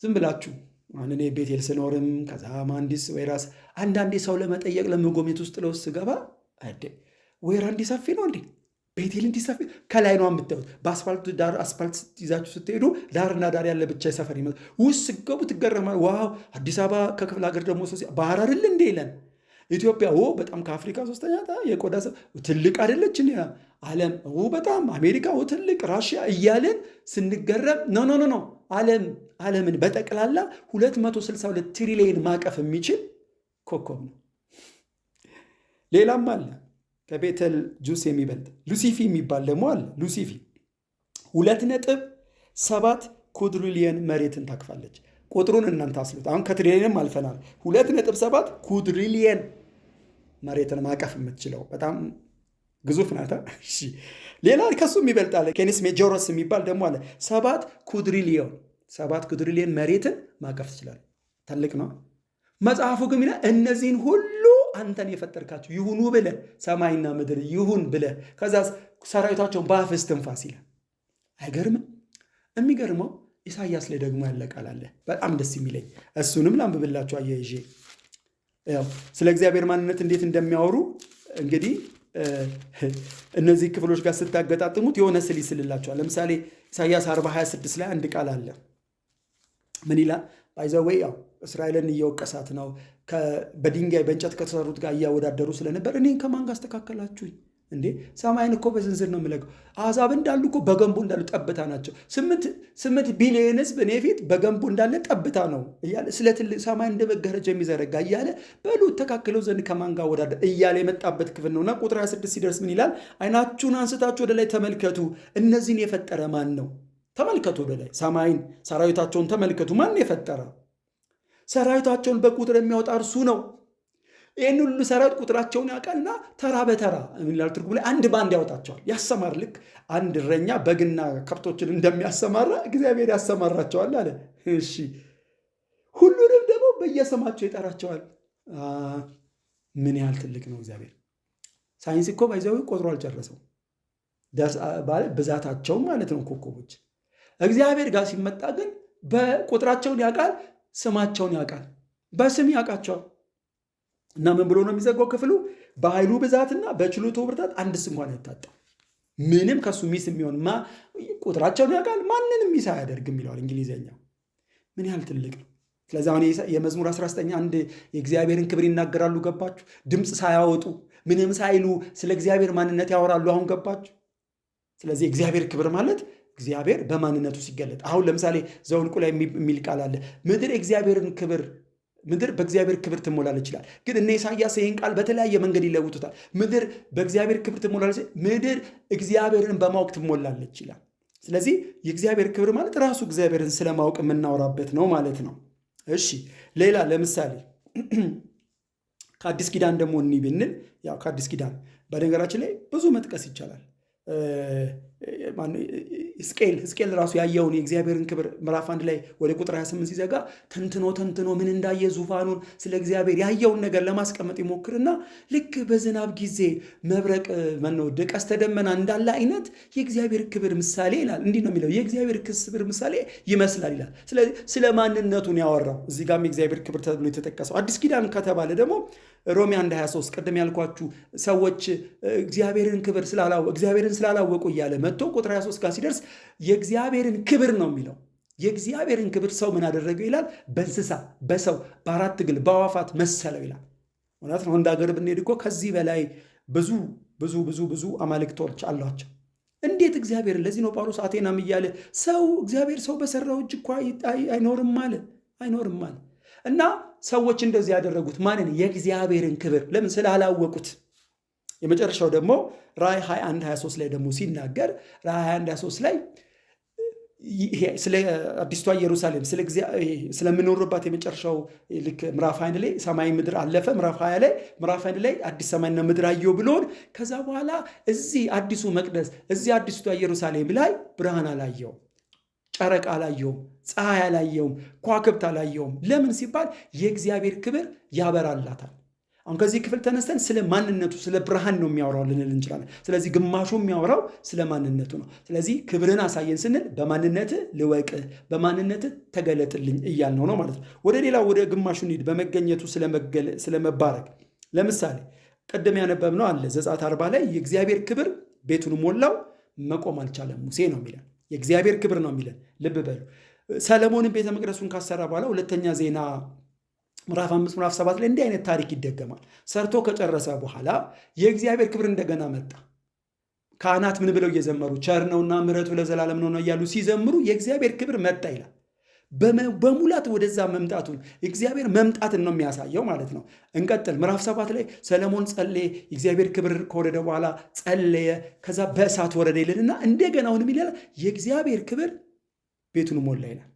ዝም ብላችሁ አሁን እኔ ቤቴል ስኖርም ከዛ መሐንዲስ ወይ ራስ አንዳንዴ ሰው ለመጠየቅ ለመጎብኘት ውስጥ ለውስጥ ስገባ ወይራ እንዲሰፊ ነው እንዴ ቤቴል እንዲሰፊ ከላይ ነው የምታዩት። በአስፋልት ዳር አስፋልት ይዛችሁ ስትሄዱ ዳርና ዳር ያለ ብቻ የሰፈር ይመ ውስጥ ስገቡ ትገረማል። ዋው አዲስ አበባ ከክፍለ ሀገር ደግሞ ባህር አይደል እንዴ ይለን። ኢትዮጵያ በጣም ከአፍሪካ 3ኛ የቆዳ ትልቅ አይደለች ዓለም በጣም አሜሪካ ትልቅ ራሽያ እያለን ስንገረም ኖ ዓለምን በጠቅላላ 262 ትሪሊየን ማቀፍ የሚችል ኮከብ ነው። ሌላም አለ ከቤተል ጁስ የሚበልጥ ሉሲፊ የሚባል ደግሞ አለ። ሉሲፊ 2.7 ኩድሪሊየን መሬትን ታቅፋለች። ቁጥሩን እናንተ አስሉት። አሁን ከትሪሊየንም አልፈናል። 2.7 ኩድሪሊየን መሬትን ማቀፍ የምትችለው በጣም ግዙፍ ናታ። ሌላ ከሱ የሚበልጣለ ኬኒስ ሜጆሮስ የሚባል ደግሞ አለ። 7 ኩድሪሊየን መሬትን ማቀፍ ትችላል። ትልቅ ነው። መጽሐፉ ግን እነዚህን ሁሉ አንተን የፈጠርካቸው ይሁኑ ብለህ ሰማይና ምድር ይሁን ብለህ ከዛ ሰራዊታቸውን በአፍህ እስትንፋስ ይላል። አይገርምም? የሚገርመው ኢሳያስ ላይ ደግሞ ያለ ቃል አለ በጣም ደስ የሚለኝ። እሱንም ላንብብላችሁ አያይዤ። ስለ እግዚአብሔር ማንነት እንዴት እንደሚያወሩ እንግዲህ እነዚህ ክፍሎች ጋር ስታገጣጥሙት የሆነ ስል ይስልላቸዋል። ለምሳሌ ኢሳያስ 40:26 ላይ አንድ ቃል አለ። ምን ይላል? ባይዘወይ ያው እስራኤልን እየወቀሳት ነው። በድንጋይ በእንጨት ከተሰሩት ጋር እያወዳደሩ ስለነበር እኔን ከማን ጋር አስተካከላችሁኝ እንዴ? ሰማይን እኮ በዝንዝር ነው የምለቀው። አሕዛብ እንዳሉ እኮ በገንቦ እንዳሉ ጠብታ ናቸው። 8 ቢሊዮን ሕዝብ እኔ ፊት በገንቦ እንዳለ ጠብታ ነው እያለ ስለ ትልቅ ሰማይ እንደ መጋረጃ የሚዘረጋ እያለ በሉ ተካክለው ዘንድ ከማን ጋር ወዳደር እያለ የመጣበት ክፍል ነውና ቁጥር 26 ሲደርስ ምን ይላል? ዓይናችሁን አንስታችሁ ወደ ላይ ተመልከቱ፣ እነዚህን የፈጠረ ማን ነው? ተመልከቱ ወደ ላይ ሰማይን፣ ሰራዊታቸውን ተመልከቱ። ማን የፈጠረ? ሰራዊታቸውን በቁጥር የሚያወጣ እርሱ ነው። ይህን ሁሉ ሰራዊት ቁጥራቸውን ያውቃልና ተራ በተራ የሚላል ትርጉም ላይ አንድ በአንድ ያወጣቸዋል፣ ያሰማር። ልክ አንድ እረኛ በግና ከብቶችን እንደሚያሰማራ እግዚአብሔር ያሰማራቸዋል አለ። እሺ ሁሉንም ደግሞ በየስማቸው ይጠራቸዋል። ምን ያህል ትልቅ ነው እግዚአብሔር! ሳይንስ እኮ ባይዛዊ ቆጥሮ አልጨረሰው፣ ብዛታቸው ማለት ነው ኮከቦች። እግዚአብሔር ጋር ሲመጣ ግን በቁጥራቸውን ያውቃል፣ ስማቸውን ያውቃል፣ በስም ያውቃቸዋል። እና ምን ብሎ ነው የሚዘጋው ክፍሉ? በኃይሉ ብዛትና በችሎቱ ብርታት አንድስ እንኳን አይታጣም። ምንም ከሱ ሚስ የሚሆን ቁጥራቸውን ያውቃል፣ ማንንም ሚስ አያደርግም ይለዋል እንግሊዝኛው። ምን ያህል ትልቅ ነው! ስለዚህ አሁን የመዝሙር 19 አንድ የእግዚአብሔርን ክብር ይናገራሉ። ገባችሁ? ድምፅ ሳያወጡ ምንም ሳይሉ ስለ እግዚአብሔር ማንነት ያወራሉ። አሁን ገባችሁ? ስለዚህ እግዚአብሔር ክብር ማለት እግዚአብሔር በማንነቱ ሲገለጥ። አሁን ለምሳሌ ዘኍልቍ ላይ የሚል ቃል አለ፣ ምድር በእግዚአብሔር ክብር ትሞላለች ይላል። ግን እነ ኢሳያስ ይህን ቃል በተለያየ መንገድ ይለውጡታል። ምድር በእግዚአብሔር ክብር ትሞላለች፣ ምድር እግዚአብሔርን በማወቅ ትሞላለች ይላል። ስለዚህ የእግዚአብሔር ክብር ማለት ራሱ እግዚአብሔርን ስለማወቅ የምናወራበት ነው ማለት ነው። እሺ ሌላ ለምሳሌ ከአዲስ ኪዳን ደግሞ እኒ ብንል፣ ያው ከአዲስ ኪዳን በነገራችን ላይ ብዙ መጥቀስ ይቻላል። ሕዝቅኤል ራሱ ያየውን የእግዚአብሔርን ክብር ምዕራፍ 1 ላይ ወደ ቁጥር 28 ሲዘጋ ተንትኖ ምን እንዳየ ዙፋኑን ስለ እግዚአብሔር ያየውን ነገር ለማስቀመጥ ይሞክርና ልክ በዝናብ ጊዜ መብረቅ ቀስተ ደመና እንዳለ አይነት የእግዚአብሔር ክብር ምሳሌ ይላል። እንዲህ ነው የሚለው፣ የእግዚአብሔር ክብር ምሳሌ ይመስላል ይላል። ስለዚህ ስለ ማንነቱን ያወራው እዚህ ጋርም የእግዚአብሔር ክብር ተብሎ የተጠቀሰው። አዲስ ኪዳን ከተባለ ደግሞ ሮሜ 1:23 ቅድም ያልኳችሁ ሰዎች እግዚአብሔርን ስላላወቁ እያለ መጥቶ ቁጥር 23 ጋር ሲደርስ የእግዚአብሔርን ክብር ነው የሚለው። የእግዚአብሔርን ክብር ሰው ምን አደረገው ይላል? በእንስሳ፣ በሰው፣ በአራት እግል፣ በአዋፋት መሰለው ይላል። እውነት ነው። እንደ ሀገር ብንሄድ እኮ ከዚህ በላይ ብዙ አማልክቶች አሏቸው። እንዴት እግዚአብሔር! ለዚህ ነው ጳውሎስ አቴናም እያለ እግዚአብሔር ሰው በሰራው እጅ እኮ አይኖርም አለ። እና ሰዎች እንደዚህ ያደረጉት ማንን? የእግዚአብሔርን ክብር። ለምን? ስላላወቁት። የመጨረሻው ደግሞ ራዕይ 21:23 ላይ ደግሞ ሲናገር ራዕይ 21:23 ላይ ስለ አዲስቷ ኢየሩሳሌም ስለምኖርባት የመጨረሻው ልክ ምዕራፍ 1 ላይ ሰማይ ምድር አለፈ፣ ምዕራፍ 1 ላይ አዲስ ሰማይና ምድር አየሁ ብሎን ከዛ በኋላ እዚህ አዲሱ መቅደስ እዚህ አዲስቷ ኢየሩሳሌም ላይ ብርሃን አላየውም፣ ጨረቃ አላየውም፣ ፀሐይ አላየውም፣ ከዋክብት አላየውም። ለምን ሲባል የእግዚአብሔር ክብር ያበራላታል። አሁን ከዚህ ክፍል ተነስተን ስለ ማንነቱ ስለ ብርሃን ነው የሚያወራው ልንል እንችላለን። ስለዚህ ግማሹ የሚያወራው ስለ ማንነቱ ነው። ስለዚህ ክብርን አሳየን ስንል በማንነት ልወቅ፣ በማንነት ተገለጥልኝ እያልነው ነው ማለት ነው። ወደ ሌላው ወደ ግማሹ እንሂድ። በመገኘቱ ስለመባረክ ለምሳሌ ቅድም ያነበብነው አለ ዘጸአት 40 ላይ የእግዚአብሔር ክብር ቤቱን ሞላው፣ መቆም አልቻለም ሙሴ ነው የሚለን። የእግዚአብሔር ክብር ነው የሚለን። ልብ በሉ። ሰለሞንን ቤተ መቅደሱን ካሰራ በኋላ ሁለተኛ ዜና ምዕራፍ 5 ምዕራፍ 7 ላይ እንዲህ አይነት ታሪክ ይደገማል። ሰርቶ ከጨረሰ በኋላ የእግዚአብሔር ክብር እንደገና መጣ። ካህናት ምን ብለው እየዘመሩ ቸር ነውና ምሕረቱ ለዘላለም ነው እያሉ ሲዘምሩ የእግዚአብሔር ክብር መጣ ይላል። በሙላት ወደዛ መምጣቱን እግዚአብሔር መምጣትን ነው የሚያሳየው ማለት ነው። እንቀጥል። ምዕራፍ 7 ላይ ሰለሞን ጸለየ፣ የእግዚአብሔር ክብር ከወረደ በኋላ ጸለየ፣ ከዛ በእሳት ወረደ ይልና እንደገና አሁንም ይላል የእግዚአብሔር ክብር ቤቱን ሞላ ይላል።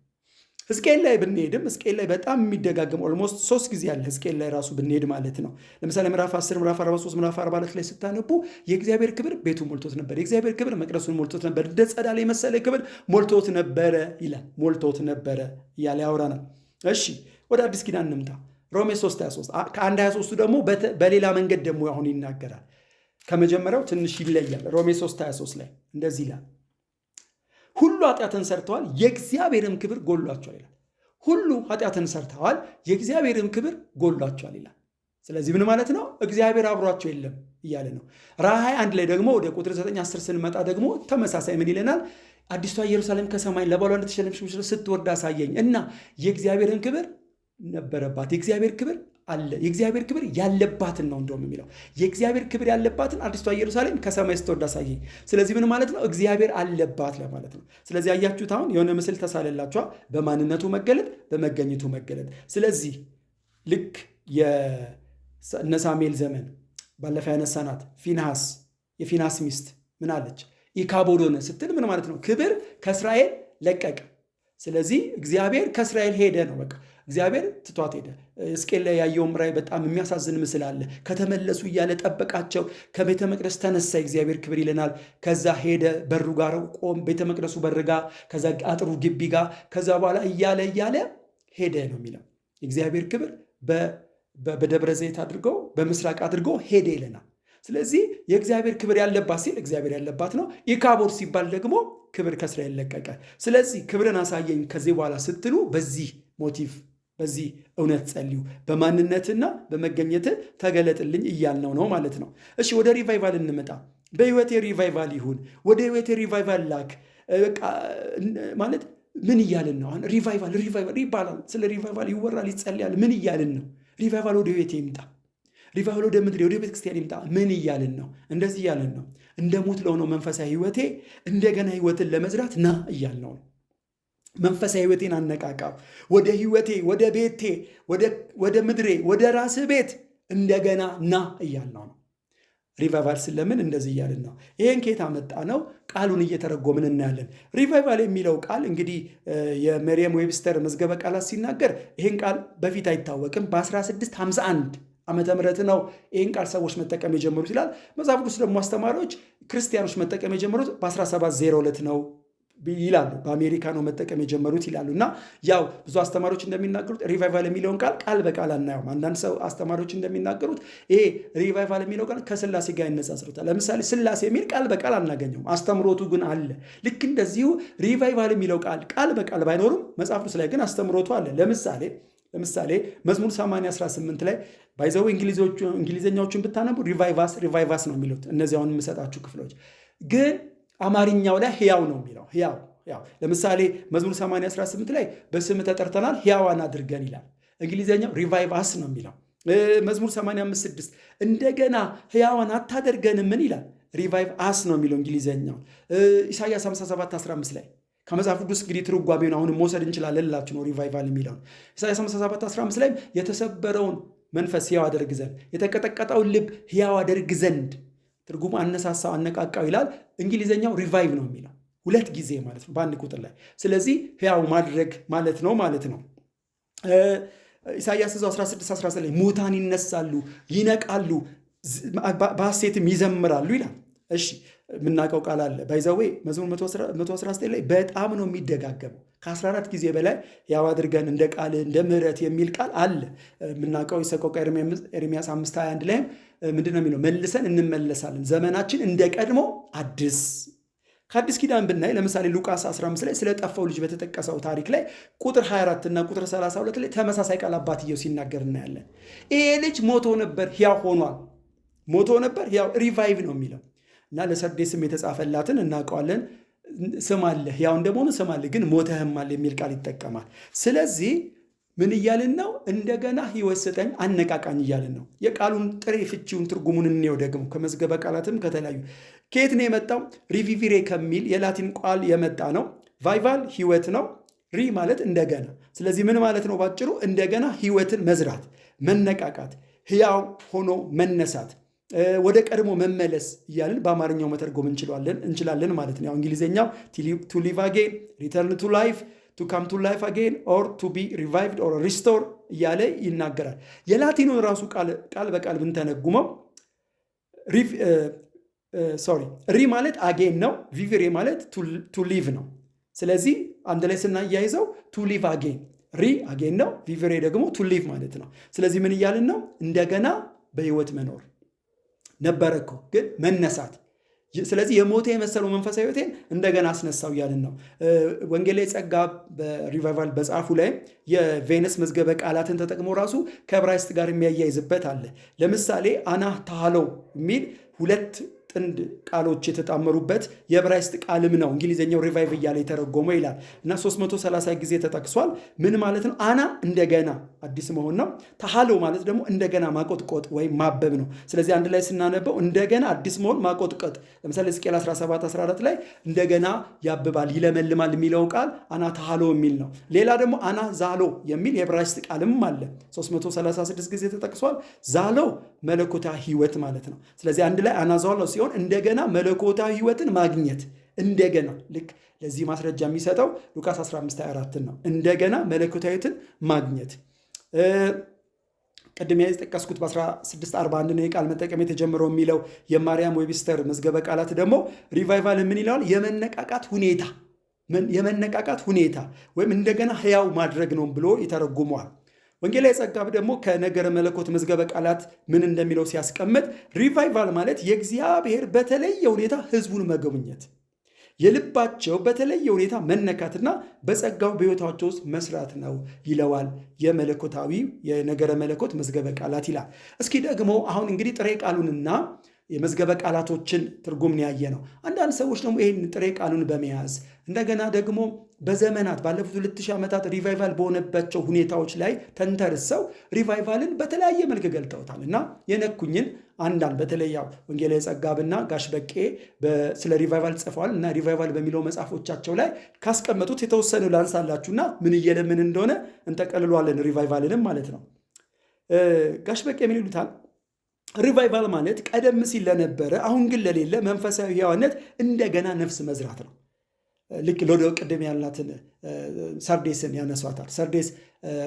ሕዝቅኤል ላይ ብንሄድም ሕዝቅኤል ላይ በጣም የሚደጋግም ኦልሞስት 3 ጊዜ ያለ ሕዝቅኤል ላይ ራሱ ብንሄድ ማለት ነው። ለምሳሌ ምዕራፍ 10 ምዕራፍ 43 ምዕራፍ 42 ላይ ስታነቡ የእግዚአብሔር ክብር ቤቱ ሞልቶት ነበር፣ የእግዚአብሔር ክብር መቅደሱን ሞልቶት ነበር፣ እንደ ጸዳል የመሰለ ክብር ሞልቶት ነበረ ይላል። ሞልቶት ነበረ እያለ ያወራናል። እሺ ወደ አዲስ ኪዳን እንምጣ። ሮሜ 3:23 ከ1:23 ደግሞ በሌላ መንገድ ደግሞ አሁን ይናገራል። ከመጀመሪያው ትንሽ ይለያል። ሮሜ 3:23 ላይ እንደዚህ ይላል፣ ሁሉ ኃጢአትን ሰርተዋል የእግዚአብሔርም ክብር ጎሏቸዋል ይላል። ሁሉ ኃጢአትን ሰርተዋል የእግዚአብሔርም ክብር ጎሏቸዋል ይላል። ስለዚህ ምን ማለት ነው? እግዚአብሔር አብሯቸው የለም እያለ ነው። ራዕይ 1 ላይ ደግሞ ወደ ቁጥር 9-10 ስንመጣ ደግሞ ተመሳሳይ ምን ይለናል? አዲስቷ ኢየሩሳሌም ከሰማይ ለባሏ እንደተሸለመች ሙሽራ ስትወርድ አሳየኝ እና የእግዚአብሔርን ክብር ነበረባት። የእግዚአብሔር ክብር አለ። የእግዚአብሔር ክብር ያለባትን ነው እንደውም የሚለው የእግዚአብሔር ክብር ያለባትን አዲስቷ ኢየሩሳሌም ከሰማይ ስትወርድ አሳየኝ። ስለዚህ ምን ማለት ነው? እግዚአብሔር አለባት ለማለት ነው። ስለዚህ አያችሁት፣ አሁን የሆነ ምስል ተሳለላችኋ፣ በማንነቱ መገለጥ፣ በመገኘቱ መገለጥ። ስለዚህ ልክ የእነ ሳሙኤል ዘመን ባለፈ ያነሳናት የፊንሃስ ሚስት ምን አለች? ኢካቦድ ሆነ ስትል ምን ማለት ነው? ክብር ከእስራኤል ለቀቀ። ስለዚህ እግዚአብሔር ከእስራኤል ሄደ ነው በቃ። እግዚአብሔር ትቷት ሄደ። ሕዝቅኤል ላይ ያየውም ራእይ በጣም የሚያሳዝን ምስል አለ። ከተመለሱ እያለ ጠበቃቸው። ከቤተ መቅደስ ተነሳ እግዚአብሔር ክብር ይለናል። ከዛ ሄደ፣ በሩ ጋር ቆም፣ ቤተ መቅደሱ በር ጋር፣ ከዛ አጥሩ ግቢ ጋር፣ ከዛ በኋላ እያለ ሄደ ነው የሚለው። እግዚአብሔር ክብር በደብረ ዘይት አድርገው በምስራቅ አድርገው ሄደ ይለናል። ስለዚህ የእግዚአብሔር ክብር ያለባት ሲል እግዚአብሔር ያለባት ነው። ኢካቦድ ሲባል ደግሞ ክብር ከእስራኤል ለቀቀ። ስለዚህ ክብርን አሳየኝ ከዚህ በኋላ ስትሉ በዚህ ሞቲቭ በዚህ እውነት ጸልዩ። በማንነትና በመገኘት ተገለጥልኝ እያልነው ነው ማለት ነው። እሺ ወደ ሪቫይቫል እንመጣ። በህይወቴ ሪቫይቫል ይሁን፣ ወደ ህይወቴ ሪቫይቫል ላክ ማለት ምን እያልን ነው? ሪቫይቫል ይባላል። ስለ ሪቫይቫል ይወራል፣ ይጸልያል። ምን እያልን ነው? ሪቫይቫል ወደ ህይወቴ ይምጣ፣ ሪቫይቫል ወደ ምድሬ ወደ ቤተክርስቲያን ይምጣ። ምን እያልን ነው? እንደዚህ እያልን ነው። እንደ ሙት ለሆነው መንፈሳዊ ህይወቴ እንደገና ህይወትን ለመዝራት ና እያልነው ነው። መንፈሳዊ ህይወቴን አነቃቃው። ወደ ህይወቴ፣ ወደ ቤቴ፣ ወደ ምድሬ፣ ወደ ራስህ ቤት እንደገና ና እያልነው ነው። ሪቫይቫል ስለምን እንደዚህ እያልን ነው። ይሄን ከየት አመጣ ነው? ቃሉን እየተረጎምን እናያለን። ሪቫይቫል የሚለው ቃል እንግዲህ የሜሪየም ዌብስተር መዝገበ ቃላት ሲናገር ይህን ቃል በፊት አይታወቅም፣ በ1651 ዓመተ ምህረት ነው ይህን ቃል ሰዎች መጠቀም የጀመሩት ይላል። መጽሐፍ ቅዱስ ደግሞ አስተማሪዎች ክርስቲያኖች መጠቀም የጀመሩት በ1702 ነው ይላሉ። በአሜሪካ ነው መጠቀም የጀመሩት ይላሉ። እና ያው ብዙ አስተማሪዎች እንደሚናገሩት ሪቫይቫል የሚለውን ቃል በቃል አናየውም። አንዳንድ ሰው አስተማሪዎች እንደሚናገሩት ይሄ ሪቫይቫል የሚለው ቃል ከስላሴ ጋር ይነጻጽሩታል። ለምሳሌ ስላሴ የሚል ቃል በቃል አናገኘውም፣ አስተምሮቱ ግን አለ። ልክ እንደዚሁ ሪቫይቫል የሚለው ቃል በቃል ባይኖርም መጽሐፍ ቅዱስ ላይ ግን አስተምሮቱ አለ። ለምሳሌ መዝሙር 80:18 ላይ ባይዘው እንግሊዝኛዎቹን ብታነቡ ሪቫይቫስ ነው የሚሉት እነዚያውን የምሰጣችሁ ክፍሎች፣ ግን አማርኛው ላይ ሕያው ነው የሚለው። ሕያው ለምሳሌ መዝሙር 80:18 ላይ በስም ተጠርተናል ሕያዋን አድርገን ይላል። እንግሊዝኛው ሪቫይቫስ ነው የሚለው። መዝሙር 85:6 እንደገና ሕያዋን አታደርገን ምን ይላል? ሪቫይቭ አስ ነው የሚለው እንግሊዝኛው። ኢሳይያስ 57:15 ላይ ከመጽሐፍ ቅዱስ እንግዲህ ትርጓሜውን አሁን መውሰድ እንችላለን ላችሁ ነው ሪቫይቫል የሚለውን። ኢሳይያስ 57:15 ላይ የተሰበረውን መንፈስ ሕያው አደርግ ዘንድ፣ የተቀጠቀጠውን ልብ ሕያው አደርግ ዘንድ፣ ትርጉሙ አነሳሳው አነቃቃው ይላል። እንግሊዝኛው ሪቫይቭ ነው የሚለው 2 ጊዜ ማለት ነው በአንድ ቁጥር ላይ። ስለዚህ ሕያው ማድረግ ማለት ነው። ኢሳይያስ 16:19 ላይ ሙታን ይነሳሉ፣ ይነቃሉ፣ በሐሴትም ይዘምራሉ ይላል። እሺ የምናውቀው ቃል አለ ባይዘዌ መዝሙር 119 ላይ በጣም ነው የሚደጋገመው። ከ14 ጊዜ በላይ ሕያው አድርገን እንደ ቃል እንደ ምሕረት የሚል ቃል አለ። የምናውቀው የሰቆቃ ኤርምያስ 5:21 ላይም ምንድን ነው የሚለው? መልሰን እንመለሳለን፣ ዘመናችን እንደ ቀድሞ አዲስ። ከአዲስ ኪዳን ብናይ ለምሳሌ ሉቃስ 15 ላይ ስለ ጠፋው ልጅ በተጠቀሰው ታሪክ ላይ ቁጥር 24 እና ቁጥር 32 ላይ ተመሳሳይ ቃል አባትየው ሲናገር እናያለን። ይሄ ልጅ ሞቶ ነበር ሕያው ሆኗል፣ ሞቶ ነበር ሕያው ሪቫይቭ ነው የሚለው እና ለሰርዴስም የተጻፈላትን እናውቀዋለን። ስም አለ፣ ሕያው እንደመሆኑ ስም አለ፣ ግን ሞተህማል የሚል ቃል ይጠቀማል። ስለዚህ ምን እያልን ነው? እንደገና ሕይወት ስጠኝ አነቃቃኝ እያልን ነው። የቃሉን ጥሬ ፍቺውን ትርጉሙን እንየው ደግሞ ከመዝገበ ቃላትም ከተለያዩ ከየት ነው የመጣው? ሪቪቪሬ ከሚል የላቲን ቃል የመጣ ነው። ቫይቫል ሕይወት ነው። ሪ ማለት እንደገና። ስለዚህ ምን ማለት ነው? ባጭሩ እንደገና ሕይወትን መዝራት፣ መነቃቃት፣ ሕያው ሆኖ መነሳት፣ ወደ ቀድሞ መመለስ እያልን በአማርኛው መተርጎም እንችላለን ማለት ነው። እንግሊዝኛው ቱ ሊቭ አጌን፣ ሪተርን ቱ ላይፍ፣ ቱ ካም ቱ ላይፍ አጌን ኦር ቱ ቢ ሪቫይቭድ ኦር ሪስቶር እያለ ይናገራል። የላቲኑን ራሱ ቃል በቃል ብንተነጉመው ሪ ማለት አጌን ነው፣ ቪቪሬ ማለት ቱ ሊቭ ነው። ስለዚህ አንድ ላይ ስናያይዘው ቱ ሊቭ አጌን፣ ሪ አጌን ነው፣ ቪቪሬ ደግሞ ቱ ሊቭ ማለት ነው። ስለዚህ ምን እያልን ነው? እንደገና በህይወት መኖር ነበረ እኮ ግን መነሳት። ስለዚህ የሞተ የመሰለው መንፈሳዊ ህይወቴን እንደገና አስነሳው እያልን ነው። ወንጌላዊ ጸጋ በሪቫይቫል በጻፉ ላይ የቬነስ መዝገበ ቃላትን ተጠቅሞ ራሱ ከዕብራይስጥ ጋር የሚያያይዝበት አለ። ለምሳሌ አና ታሃለው የሚል 2 ጥንድ ቃሎች የተጣመሩበት የዕብራይስጥ ቃልም ነው እንግሊዝኛው ሪቫይቭ እያለ የተረጎመው ይላል እና 330 ጊዜ ተጠቅሷል። ምን ማለት ነው? አና እንደገና አዲስ መሆን ነው። ታሃሎ ማለት ደግሞ እንደገና ማቆጥቆጥ ወይም ማበብ ነው። ስለዚህ አንድ ላይ ስናነበው እንደገና አዲስ መሆን ማቆጥቀጥ። ለምሳሌ ሕዝቅኤል 17:14 ላይ እንደገና ያብባል ይለመልማል የሚለው ቃል አና ታሃሎ የሚል ነው። ሌላ ደግሞ አና ዛሎ የሚል የዕብራይስጥ ቃልም አለ 336 ጊዜ ተጠቅሷል። ዛሎ መለኮታዊ ህይወት ማለት ነው። ስለዚህ አንድ ላይ አና ዛሎ ሲሆን እንደገና መለኮታዊ ህይወትን ማግኘት፣ እንደገና ልክ ለዚህ ማስረጃ የሚሰጠው ሉቃስ 15:24 ነው። እንደገና መለኮታዊትን ማግኘት ቅድም የጠቀስኩት በ1641 ነው የቃል መጠቀም የተጀመረው የሚለው የማርያም ዌብስተር መዝገበ ቃላት ደግሞ ሪቫይቫል ምን ይለዋል? የመነቃቃት ሁኔታ ወይም እንደገና ህያው ማድረግ ነው ብሎ ይተረጉመዋል። ወንጌላዊ ጸጋብ ደግሞ ከነገረ መለኮት መዝገበ ቃላት ምን እንደሚለው ሲያስቀምጥ ሪቫይቫል ማለት የእግዚአብሔር በተለየ ሁኔታ ህዝቡን መጎብኘት፣ የልባቸው በተለየ ሁኔታ መነካትና በጸጋው በሕይወታቸው ውስጥ መስራት ነው ይለዋል የመለኮታዊ የነገረ መለኮት መዝገበ ቃላት ይላል። እስኪ ደግሞ አሁን እንግዲህ ጥሬ ቃሉንና የመዝገበ ቃላቶችን ትርጉም ያየ ነው። አንዳንድ ሰዎች ደግሞ ይህን ጥሬ ቃሉን በመያዝ እንደገና ደግሞ በዘመናት ባለፉት 2000 ዓመታት ሪቫይቫል በሆነባቸው ሁኔታዎች ላይ ተንተርሰው ሪቫይቫልን በተለያየ መልክ ገልጠውታል እና የነኩኝን አንዳንድ በተለይ ያው ወንጌላዊ ጸጋብና ጋሽ በቄ ስለ ሪቫይቫል ጽፈዋል እና ሪቫይቫል በሚለው መጽሐፎቻቸው ላይ ካስቀመጡት የተወሰኑ ላንሳላችሁና ምን እየለምን እንደሆነ እንጠቀልሏለን። ሪቫይቫልንም ማለት ነው። ጋሽ በቄ ምን ይሉታል? ሪቫይቫል ማለት ቀደም ሲል ለነበረ አሁን ግን ለሌለ መንፈሳዊ ሕያውነት እንደገና ነፍስ መዝራት ነው። ልክ ሎዶ ቅድም ያልናትን ሰርዴስን ያነሷታል። ሰርዴስ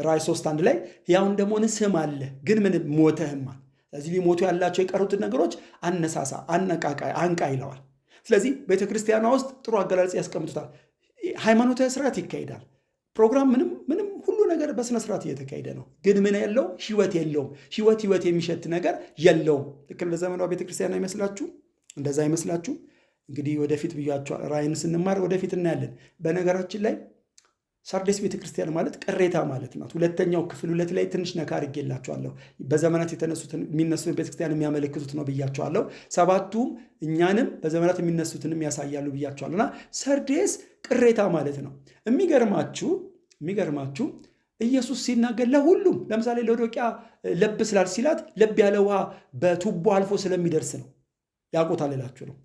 ራዕይ 3:1 ላይ ሕያው እንደመሆን ስም አለ ግን ምን ሞተህማል። ስለዚህ ሊሞቱ ያላቸው የቀሩትን ነገሮች አነሳሳ፣ አነቃቃይ፣ አንቃ ይለዋል። ስለዚህ ቤተክርስቲያኗ ውስጥ ጥሩ አገላለጽ ያስቀምጡታል። ሃይማኖታዊ ስርዓት ይካሄዳል። ፕሮግራም ምንም ሁሉ ነገር በስነ ስርዓት እየተካሄደ ነው። ግን ምን ያለው ህይወት የለውም። ህይወት የሚሸት ነገር የለውም። ልክ እንደ ዘመኗ ቤተክርስቲያን አይመስላችሁ? እንደዛ አይመስላችሁ? እንግዲህ ወደፊት ብያቸዋል። ራዕይን ስንማር ወደፊት እናያለን። በነገራችን ላይ ሳርዴስ ቤተክርስቲያን ማለት ቅሬታ ማለት ናት። ሁለተኛው ክፍል 2 ላይ ትንሽ ነካ አድርጌላችኋለሁ። በዘመናት የሚነሱትን ቤተክርስቲያን የሚያመለክቱት ነው ብያቸዋለሁ። 7ቱም እኛንም በዘመናት የሚነሱትንም ያሳያሉ ብያቸዋለሁ። እና ሳርዴስ ቅሬታ ማለት ነው። የሚገርማችሁ ኢየሱስ ሲናገር ለሁሉም ለምሳሌ ለሎዶቅያ ለብ ስላል ሲላት ለብ ያለ ውሃ በቱቦ አልፎ ስለሚደርስ ነው። ያውቁታል እላችሁ ነው።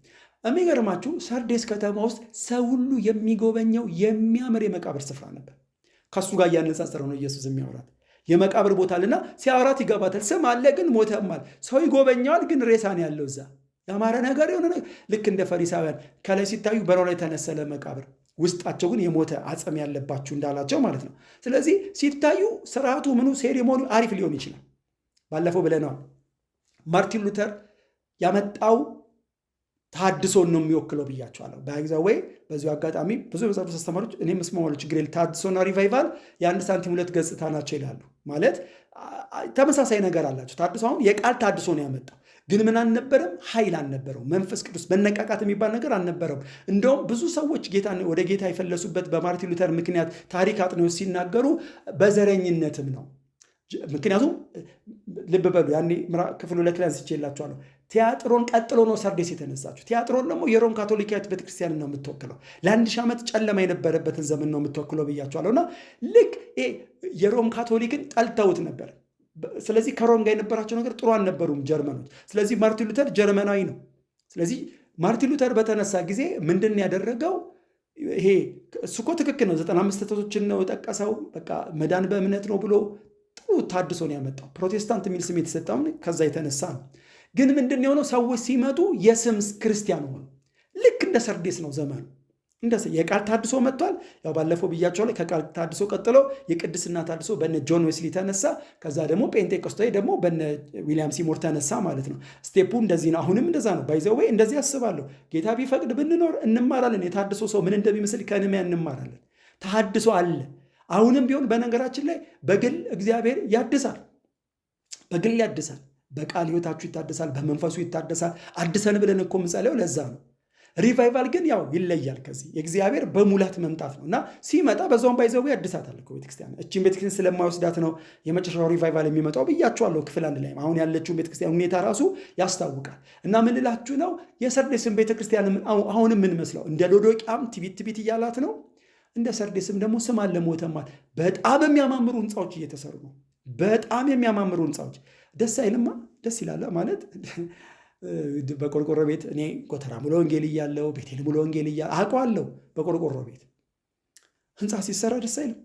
የሚገርማችሁ ሳርዴስ ከተማ ውስጥ ሰው ሁሉ የሚጎበኘው የሚያምር የመቃብር ስፍራ ነበር። ከሱ ጋር እያነጻጸረ ነው ኢየሱስ የሚያወራት። የመቃብር ቦታ አለና ሲያወራት ይገባታል። ስም አለ ግን ሞተማል። ሰው ይጎበኘዋል ግን ሬሳን ያለው እዛ ያማረ ነገር የሆነ ነገር ልክ እንደ ፈሪሳውያን ከላይ ሲታዩ በሮ ላይ ተነሰለ መቃብር፣ ውስጣቸው ግን የሞተ አጽም ያለባችሁ እንዳላቸው ማለት ነው። ስለዚህ ሲታዩ ስርዓቱ ምኑ ሴሪሞኒ አሪፍ ሊሆን ይችላል። ባለፈው ብለነዋል። ማርቲን ሉተር ያመጣው ታድሶን ነው የሚወክለው ብያቸዋለሁ። ወይ በዚሁ አጋጣሚ ብዙ የመጽሐፍ አስተማሪዎች እኔም እስማማለሁ ችግር የለም ታድሶና ሪቫይቫል የአንድ ሳንቲም ሁለት ገጽታ ናቸው ይላሉ። ማለት ተመሳሳይ ነገር አላቸው። ታድሶ አሁን የቃል ታድሶ ነው ያመጣው፣ ግን ምን አልነበረም? ኃይል አልነበረው። መንፈስ ቅዱስ መነቃቃት የሚባል ነገር አልነበረውም። እንደውም ብዙ ሰዎች ወደ ጌታ የፈለሱበት በማርቲን ሉተር ምክንያት ታሪክ አጥነው ሲናገሩ በዘረኝነትም ነው። ምክንያቱም ልብ በሉ ያኔ ክፍል 2 ላይ አንስቼላችኋለሁ። ቲያጥሮን ቀጥሎ ነው ሳርዴስ የተነሳችው። ቲያጥሮን ደግሞ የሮም ካቶሊካዊት ቤተክርስቲያን ነው የምትወክለው። ለ1000 ዓመት ጨለማ የነበረበትን ዘመን ነው የምትወክለው ብያችኋለሁ። እና ልክ የሮም ካቶሊክን ጠልተውት ነበር። ስለዚህ ከሮም ጋር የነበራቸው ነገር ጥሩ አልነበሩም ጀርመኖች። ስለዚህ ማርቲን ሉተር ጀርመናዊ ነው። ስለዚህ ማርቲን ሉተር በተነሳ ጊዜ ምንድን ያደረገው? ይሄ እሱ እኮ ትክክል ነው። 95 ስህተቶችን ነው የጠቀሰው። በቃ መዳን በእምነት ነው ብሎ ጥሩ ታድሶ ነው ያመጣው። ፕሮቴስታንት የሚል ስም የተሰጠውን ከዛ የተነሳ ነው። ግን ምንድን የሆነው? ሰዎች ሲመጡ የስም ክርስቲያን ሆኑ። ልክ እንደ ሰርዴስ ነው ዘመኑ። የቃል ታድሶ መጥቷል። ያው ባለፈው ብያቸዋለሁ። ከቃል ታድሶ ቀጥሎ የቅድስና ታድሶ በነ ጆን ዌስሊ ተነሳ። ከዛ ደግሞ ጴንጤቆስጣዊ ደግሞ በነ ዊሊያም ሲሞር ተነሳ ማለት ነው። ስቴፑ እንደዚህ ነው። አሁንም እንደዛ ነው። ባይዘዌ እንደዚህ አስባለሁ። ጌታ ቢፈቅድ ብንኖር እንማራለን። የታድሶ ሰው ምን እንደሚመስል ከነሚያ እንማራለን። ታድሶ አለ አሁንም ቢሆን። በነገራችን ላይ በግል እግዚአብሔር ያድሳል። በግል ያድሳል። በቃል ህይወታችሁ ይታደሳል፣ በመንፈሱ ይታደሳል። አድሰን ብለን እኮ ምጸለው ለዛ ነው። ሪቫይቫል ግን ያው ይለያል። ከዚህ የእግዚአብሔር በሙላት መምጣት ነው እና ሲመጣ በዛውም ባይዘው ያድሳታል እኮ ቤተክርስቲያን። እቺን ቤተክርስቲያን ስለማይወስዳት ነው የመጨረሻው ሪቫይቫል የሚመጣው ብያችኋለሁ። ክፍል 1 ላይ አሁን ያለችውን ቤተክርስቲያን ሁኔታ ራሱ ያስታውቃል። እና ምን ልላችሁ ነው? የሰርዴስን ቤተክርስቲያን አሁንም ምን መስለው እንደ ሎዶቅያም ትቢት እያላት ነው። እንደ ሰርዴስም ደግሞ ስም አለ ሞተማል። በጣም የሚያማምሩ ህንፃዎች እየተሰሩ ነው። በጣም የሚያማምሩ ህንፃዎች። ደስ አይልማ? ደስ ይላል ማለት በቆርቆሮ ቤት እኔ ጎተራ ሙሉ ወንጌል እያለው ቤቴል ሙሉ ወንጌል አውቀዋለሁ። በቆርቆሮ ቤት ህንፃ ሲሰራ ደስ አይልም?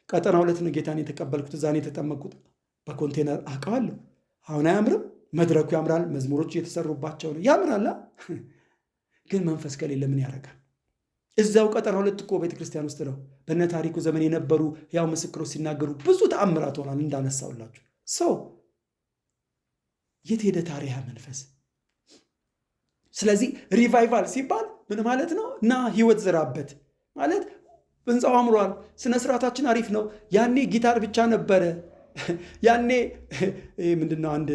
ቀጠና 2 ነው ጌታን የተቀበልኩት፣ እዛኔ የተጠመቁት በኮንቴነር አውቀዋለሁ። አሁን አያምርም? መድረኩ ያምራል፣ መዝሙሮች እየተሰሩባቸው ነው፣ ያምራል። ግን መንፈስ ከሌለ ምን ያደርጋል? እዛው ቀጠና 2 እኮ ቤተክርስቲያን ውስጥ ነው። በነ ታሪኩ ዘመን የነበሩ ያው ምስክሮች ሲናገሩ ብዙ ተአምራት ሆናል እንዳነሳውላችሁ። ሰው የት ሄደ ታሪያ መንፈስ? ስለዚህ ሪቫይቫል ሲባል ምን ማለት ነው? እና ህይወት ዝራበት ማለት ህንፃው አምሯል፣ ስነ ስርዓታችን አሪፍ ነው። ያኔ ጊታር ብቻ ነበረ። ያኔ ምንድነው አንድ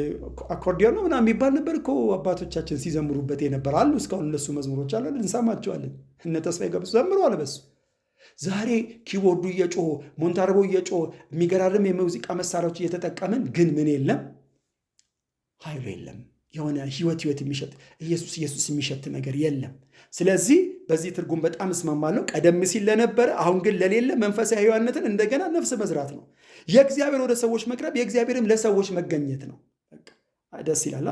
አኮርዲዮን ነው ምናምን የሚባል ነበር እኮ አባቶቻችን ሲዘምሩበት የነበር አሉ። እስካሁን እነሱ መዝሙሮች አለ እንሰማቸዋለን። እነ ተስፋዬ ገብሱ ዘምረዋል በሱ። ዛሬ ኪቦርዱ እየጮኸ ሞንታርቦ እየጮኸ የሚገራርም የሙዚቃ መሳሪያዎች እየተጠቀምን ግን ምን የለም? ኃይሉ የለም። የሆነ ህይወት የሚሸት ኢየሱስ የሚሸት ነገር የለም። ስለዚህ በዚህ ትርጉም በጣም እስማማለሁ። ቀደም ሲል ለነበረ አሁን ግን ለሌለ መንፈሳዊ ህያውነትን እንደገና ነፍስ መዝራት ነው። የእግዚአብሔር ወደ ሰዎች መቅረብ የእግዚአብሔርም ለሰዎች መገኘት ነው። ደስ ይላል።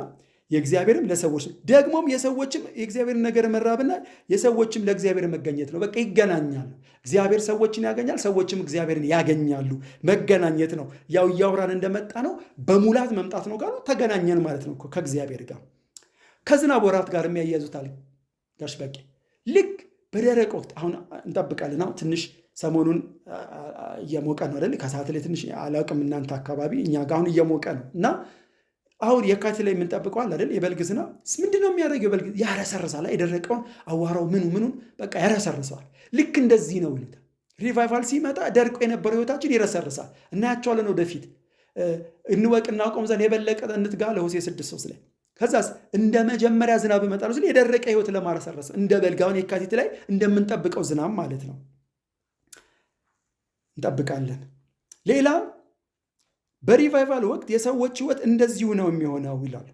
የእግዚአብሔርም ለሰዎች ደግሞም የሰዎችም የእግዚአብሔርን ነገር መራብና የሰዎችም ለእግዚአብሔር መገኘት ነው። በቃ ይገናኛሉ። እግዚአብሔር ሰዎችን ያገኛል፣ ሰዎችም እግዚአብሔርን ያገኛሉ። መገናኘት ነው። ያው እያወራን እንደመጣ ነው። በሙላት መምጣት ነው ጋር ተገናኘን ማለት ነው ከእግዚአብሔር ጋር። ከዝናብ ወራት ጋር የሚያያዙታል ጋሽ በቂ። ልክ በደረቅ ወቅት አሁን እንጠብቃለን። አሁን ትንሽ ሰሞኑን እየሞቀ ነው አይደል? ከሰዓት ላይ ትንሽ አላውቅም እናንተ አካባቢ፣ እኛ ጋር አሁን እየሞቀ ነው እና አሁን የካቲት ላይ የምንጠብቀዋል አይደል? የበልግ ዝናብ ምንድን ነው የሚያደርገው? የበልግ ያረሰርሳል። የደረቀውን አዋራው ምኑን በቃ ያረሰርሰዋል። ልክ እንደዚህ ነው ይሉታል። ሪቫይቫል ሲመጣ ደርቆ የነበረው ህይወታችን ይረሰርሳል። እናያቸዋለን ወደፊት። እንወቅ እናውቀውም ዘንድ የበለጠ እንትጋ ለሆሴዕ 6:3 ላይ። ከዛስ እንደ መጀመሪያ ዝናብ ይመጣል ሲል የደረቀ ህይወት ለማረሰረስ እንደ በልግ አሁን የካቲት ላይ እንደምንጠብቀው ዝናብ ማለት ነው እንጠብቃለን። ሌላ በሪቫይቫል ወቅት የሰዎች ህይወት እንደዚሁ ነው የሚሆነው ይላል።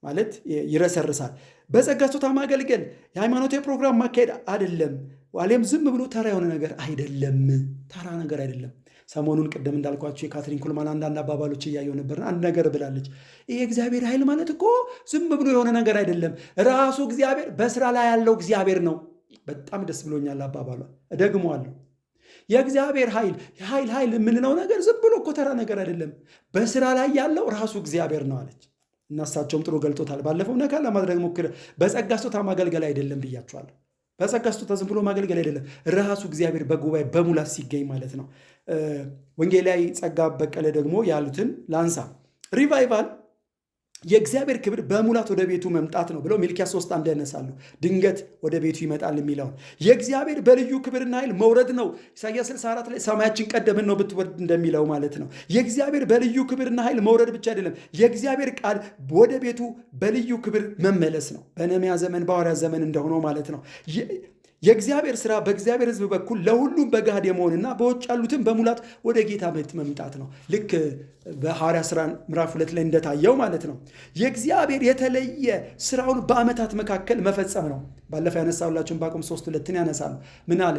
ማለት ይረሰርሳል። በጸጋ ስጦታ ማገልገል የሃይማኖታዊ ፕሮግራም ማካሄድ አይደለም፣ ዋሌም ዝም ብሎ ተራ የሆነ ነገር አይደለም። ተራ ነገር አይደለም። ሰሞኑን ቅድም እንዳልኳቸው የካትሪን ኩልማን አንዳንድ አባባሎች እያየው ነበር። አንድ ነገር ብላለች። ይህ እግዚአብሔር ኃይል ማለት እኮ ዝም ብሎ የሆነ ነገር አይደለም፣ ራሱ እግዚአብሔር በስራ ላይ ያለው እግዚአብሔር ነው። በጣም ደስ ብሎኛል አባባሏ። እደግመዋለሁ። የእግዚአብሔር ኃይል የምንለው ነገር ዝም ብሎ እኮ ተራ ነገር አይደለም፣ በስራ ላይ ያለው ራሱ እግዚአብሔር ነው አለች። እና እሳቸውም ጥሩ ገልጦታል። ባለፈው ነካ ለማድረግ ሞክረ በጸጋ ስጦታ ማገልገል አይደለም ብያቸዋለሁ። በጸጋ ስጦታ ዝም ብሎ ማገልገል አይደለም፣ ራሱ እግዚአብሔር በጉባኤ በሙላት ሲገኝ ማለት ነው። ወንጌላዊ ጸጋ በቀለ ደግሞ ያሉትን ላንሳ። ሪቫይቫል የእግዚአብሔር ክብር በሙላት ወደ ቤቱ መምጣት ነው ብለው ሚልክያስ 3:1 ያነሳሉ። ድንገት ወደ ቤቱ ይመጣል የሚለውን የእግዚአብሔር በልዩ ክብርና ኃይል መውረድ ነው። ኢሳይያስ 64 ላይ ሰማያችን ቀደምን ነው ብትወርድ እንደሚለው ማለት ነው። የእግዚአብሔር በልዩ ክብርና ኃይል መውረድ ብቻ አይደለም፣ የእግዚአብሔር ቃል ወደ ቤቱ በልዩ ክብር መመለስ ነው። በነህምያ ዘመን በሐዋርያት ዘመን እንደሆነው ማለት ነው። የእግዚአብሔር ስራ በእግዚአብሔር ሕዝብ በኩል ለሁሉም በገሃድ የመሆንና በውጭ ያሉትን በሙላት ወደ ጌታ ቤት መምጣት ነው። ልክ በሐዋርያት ሥራ ምዕራፍ 2 ላይ እንደታየው ማለት ነው። የእግዚአብሔር የተለየ ስራውን በዓመታት መካከል መፈጸም ነው። ባለፈው ያነሳሁላችሁን ዕንባቆም 3:2 ያነሳሉ። ምን አለ?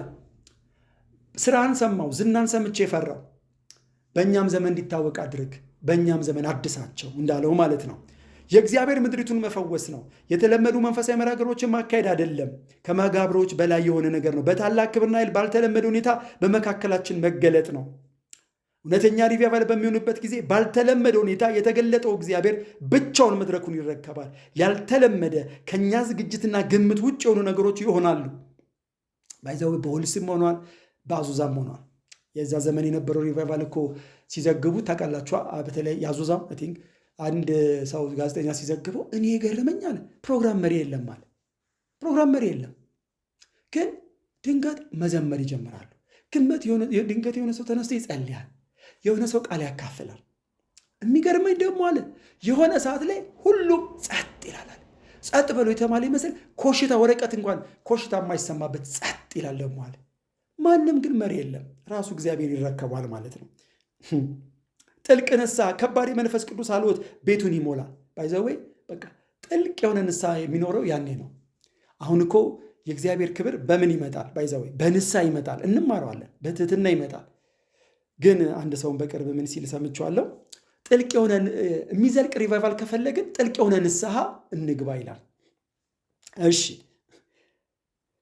ስራን ሰማው፣ ዝናን ሰምቼ ፈራው፣ በእኛም ዘመን እንዲታወቅ አድርግ፣ በእኛም ዘመን አድሳቸው እንዳለው ማለት ነው። የእግዚአብሔር ምድሪቱን መፈወስ ነው። የተለመዱ መንፈሳዊ መራገሮችን ማካሄድ አይደለም። ከመጋብሮች በላይ የሆነ ነገር ነው። በታላቅ ክብርና ኃይል ባልተለመደ ሁኔታ በመካከላችን መገለጥ ነው። እውነተኛ ሪቫይቫል በሚሆንበት ጊዜ ባልተለመደ ሁኔታ የተገለጠው እግዚአብሔር ብቻውን መድረኩን ይረከባል። ያልተለመደ ከኛ ዝግጅትና ግምት ውጭ የሆኑ ነገሮች ይሆናሉ። ባይዛው በሆልስም ሆኗል፣ በአዙዛም ሆኗል። የዛ ዘመን የነበረው ሪቫይቫል እኮ ሲዘግቡ ታውቃላችኋ። በተለይ የአዙዛም አይ ቲንክ አንድ ሰው ጋዜጠኛ ሲዘግበው እኔ የገረመኛል፣ ፕሮግራም መሪ የለም ማለት ፕሮግራም መሪ የለም፣ ግን ድንገት መዘመር ይጀምራሉ። ድንገት የሆነ ሰው ተነስቶ ይጸልያል፣ የሆነ ሰው ቃል ያካፍላል። የሚገርመኝ ደግሞ አለ የሆነ ሰዓት ላይ ሁሉም ጸጥ ይላል። ጸጥ ብሎ የተማለ ይመስል ኮሽታ፣ ወረቀት እንኳን ኮሽታ የማይሰማበት ጸጥ ይላል ደግሞ አለ። ማንም ግን መሪ የለም፣ ራሱ እግዚአብሔር ይረከቧል ማለት ነው። ጥልቅ ንስሐ፣ ከባድ የመንፈስ ቅዱስ አልወት ቤቱን ይሞላል። ባይዘወይ በቃ ጥልቅ የሆነ ንስሐ የሚኖረው ያኔ ነው። አሁን እኮ የእግዚአብሔር ክብር በምን ይመጣል? ባይዘወይ በንስሐ ይመጣል። እንማረዋለን፣ በትህትና ይመጣል። ግን አንድ ሰውን በቅርብ ምን ሲል ሰምቼዋለሁ፣ ጥልቅ የሆነ የሚዘልቅ ሪቫይቫል ከፈለግን ጥልቅ የሆነ ንስሐ እንግባ ይላል። እሺ፣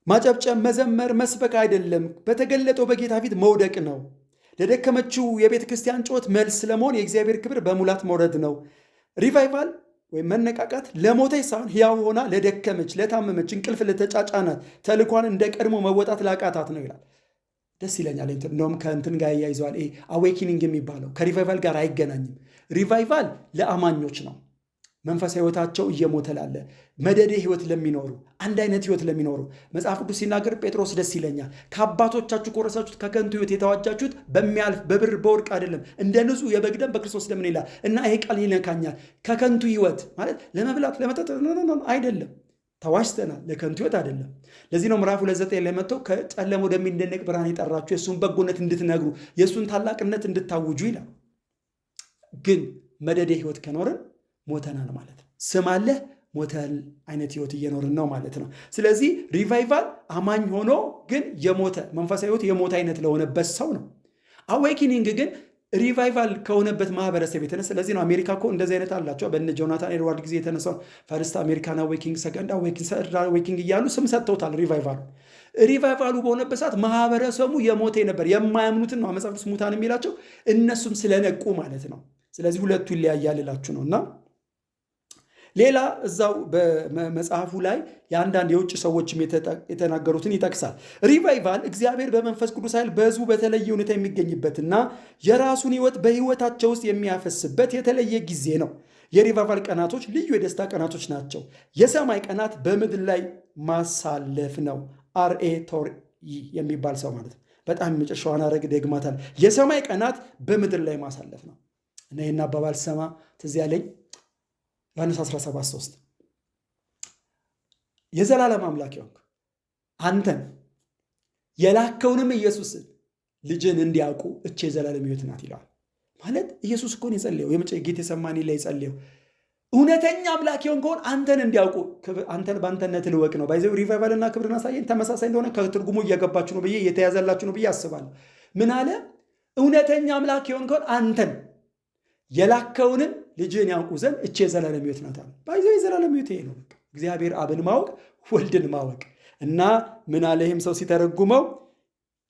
ማጨብጨብ፣ መዘመር፣ መስበክ አይደለም፣ በተገለጠው በጌታ ፊት መውደቅ ነው። ለደከመችው የቤተ ክርስቲያን ጩኸት መልስ ለመሆን የእግዚአብሔር ክብር በሙላት መውረድ ነው። ሪቫይቫል ወይም መነቃቃት ለሞተች ሳይሆን ሕያው ሆና ለደከመች፣ ለታመመች፣ እንቅልፍ ለተጫጫናት፣ ተልኳን እንደ ቀድሞ መወጣት ላቃታት ነው ይላል። ደስ ይለኛል። እንደውም ከእንትን ጋር ያያይዘዋል። ይሄ አዌኪኒንግ የሚባለው ከሪቫይቫል ጋር አይገናኝም። ሪቫይቫል ለአማኞች ነው። መንፈሳዊ ሕይወታቸው እየሞተ ላለ መደዴ ሕይወት ለሚኖሩ አንድ አይነት ሕይወት ለሚኖሩ መጽሐፍ ቅዱስ ሲናገር ጴጥሮስ ደስ ይለኛል፣ ከአባቶቻችሁ ከወረሳችሁት ከከንቱ ሕይወት የተዋጃችሁት በሚያልፍ በብር በወርቅ አይደለም እንደ ንጹሕ የበግ ደም በክርስቶስ ደም ይላል እና ይሄ ቃል ይነካኛል። ከከንቱ ሕይወት ማለት ለመብላት ለመጠጥ አይደለም፣ ተዋጅተናል። ለከንቱ ሕይወት አይደለም። ለዚህ ነው ምዕራፍ 2:9 ላይ መጥቶ ከጨለማ ወደሚደነቅ ብርሃን የጠራችሁ የእሱን በጎነት እንድትነግሩ የእሱን ታላቅነት እንድታውጁ ይላል። ግን መደዴ ሕይወት ከኖርን ሞተናል ማለት ነው። ስም አለህ ሞተል አይነት ሕይወት እየኖርን ነው ማለት ነው። ስለዚህ ሪቫይቫል አማኝ ሆኖ ግን የሞተ መንፈሳዊ ሕይወት የሞተ አይነት ለሆነበት ሰው ነው። አዌኪኒንግ ግን ሪቫይቫል ከሆነበት ማህበረሰብ የተነሳ ስለዚህ ነው አሜሪካ እኮ እንደዚህ አይነት አላቸው። በእነ ጆናታን ኤድዋርድ ጊዜ የተነሳው ፈርስት አሜሪካን አዌኪንግ፣ ሰከንድ አዌኪንግ፣ ሰርድ አዌኪንግ እያሉ ስም ሰጥተውታል። ሪቫይቫሉ በሆነበት ሰዓት ማህበረሰቡ የሞተ ነበር። የማያምኑትን ነው መጽሐፍ ቅዱስ ሙታን የሚላቸው እነሱም ስለነቁ ማለት ነው። ስለዚህ ሁለቱ ይለያያል እላችሁ ነው። እና ሌላ እዛው በመጽሐፉ ላይ የአንዳንድ የውጭ ሰዎችም የተናገሩትን ይጠቅሳል። ሪቫይቫል እግዚአብሔር በመንፈስ ቅዱስ ኃይል በሕዝቡ በተለየ ሁኔታ የሚገኝበትና የራሱን ሕይወት በሕይወታቸው ውስጥ የሚያፈስበት የተለየ ጊዜ ነው። የሪቫይቫል ቀናቶች ልዩ የደስታ ቀናቶች ናቸው። የሰማይ ቀናት በምድር ላይ ማሳለፍ ነው። አርኤ ቶር የሚባል ሰው ማለት ነው። በጣም የመጨረሻዋን አረግ ደግማታል። የሰማይ ቀናት በምድር ላይ ማሳለፍ ነው እና ይህን አባባል ሰማ ትዝ ያለኝ ዮሐንስ 17:3 የዘላለም አምላክ ሆንክ አንተን የላከውንም ኢየሱስን ልጅን እንዲያውቁ እቼ የዘላለም ሕይወት ናት ይለዋል። ማለት ኢየሱስ እኮ ነው የጸለየው። ጌቴሰማኒ ላይ የጸለየው እውነተኛ አምላክ ሆንከውን አንተን እንዲያውቁ አንተን በአንተነት ልወቅ ነው። ባይዘው ሪቫይቫልና ክብርን አሳየን ተመሳሳይ እንደሆነ ከትርጉሙ እየገባችሁ ነው ብዬ እየተያዘላችሁ ነው ብዬ አስባለሁ። ምን አለ? እውነተኛ አምላክ ሆንከውን አንተን የላከውንም ልጅን ያውቁ ዘንድ እቼ የዘላለም ሕይወት ናት አለ። ባይዘው የዘላለም ሕይወት ይሄ ነው። እግዚአብሔር አብን ማወቅ፣ ወልድን ማወቅ እና ምን አለ? ይህም ሰው ሲተረጉመው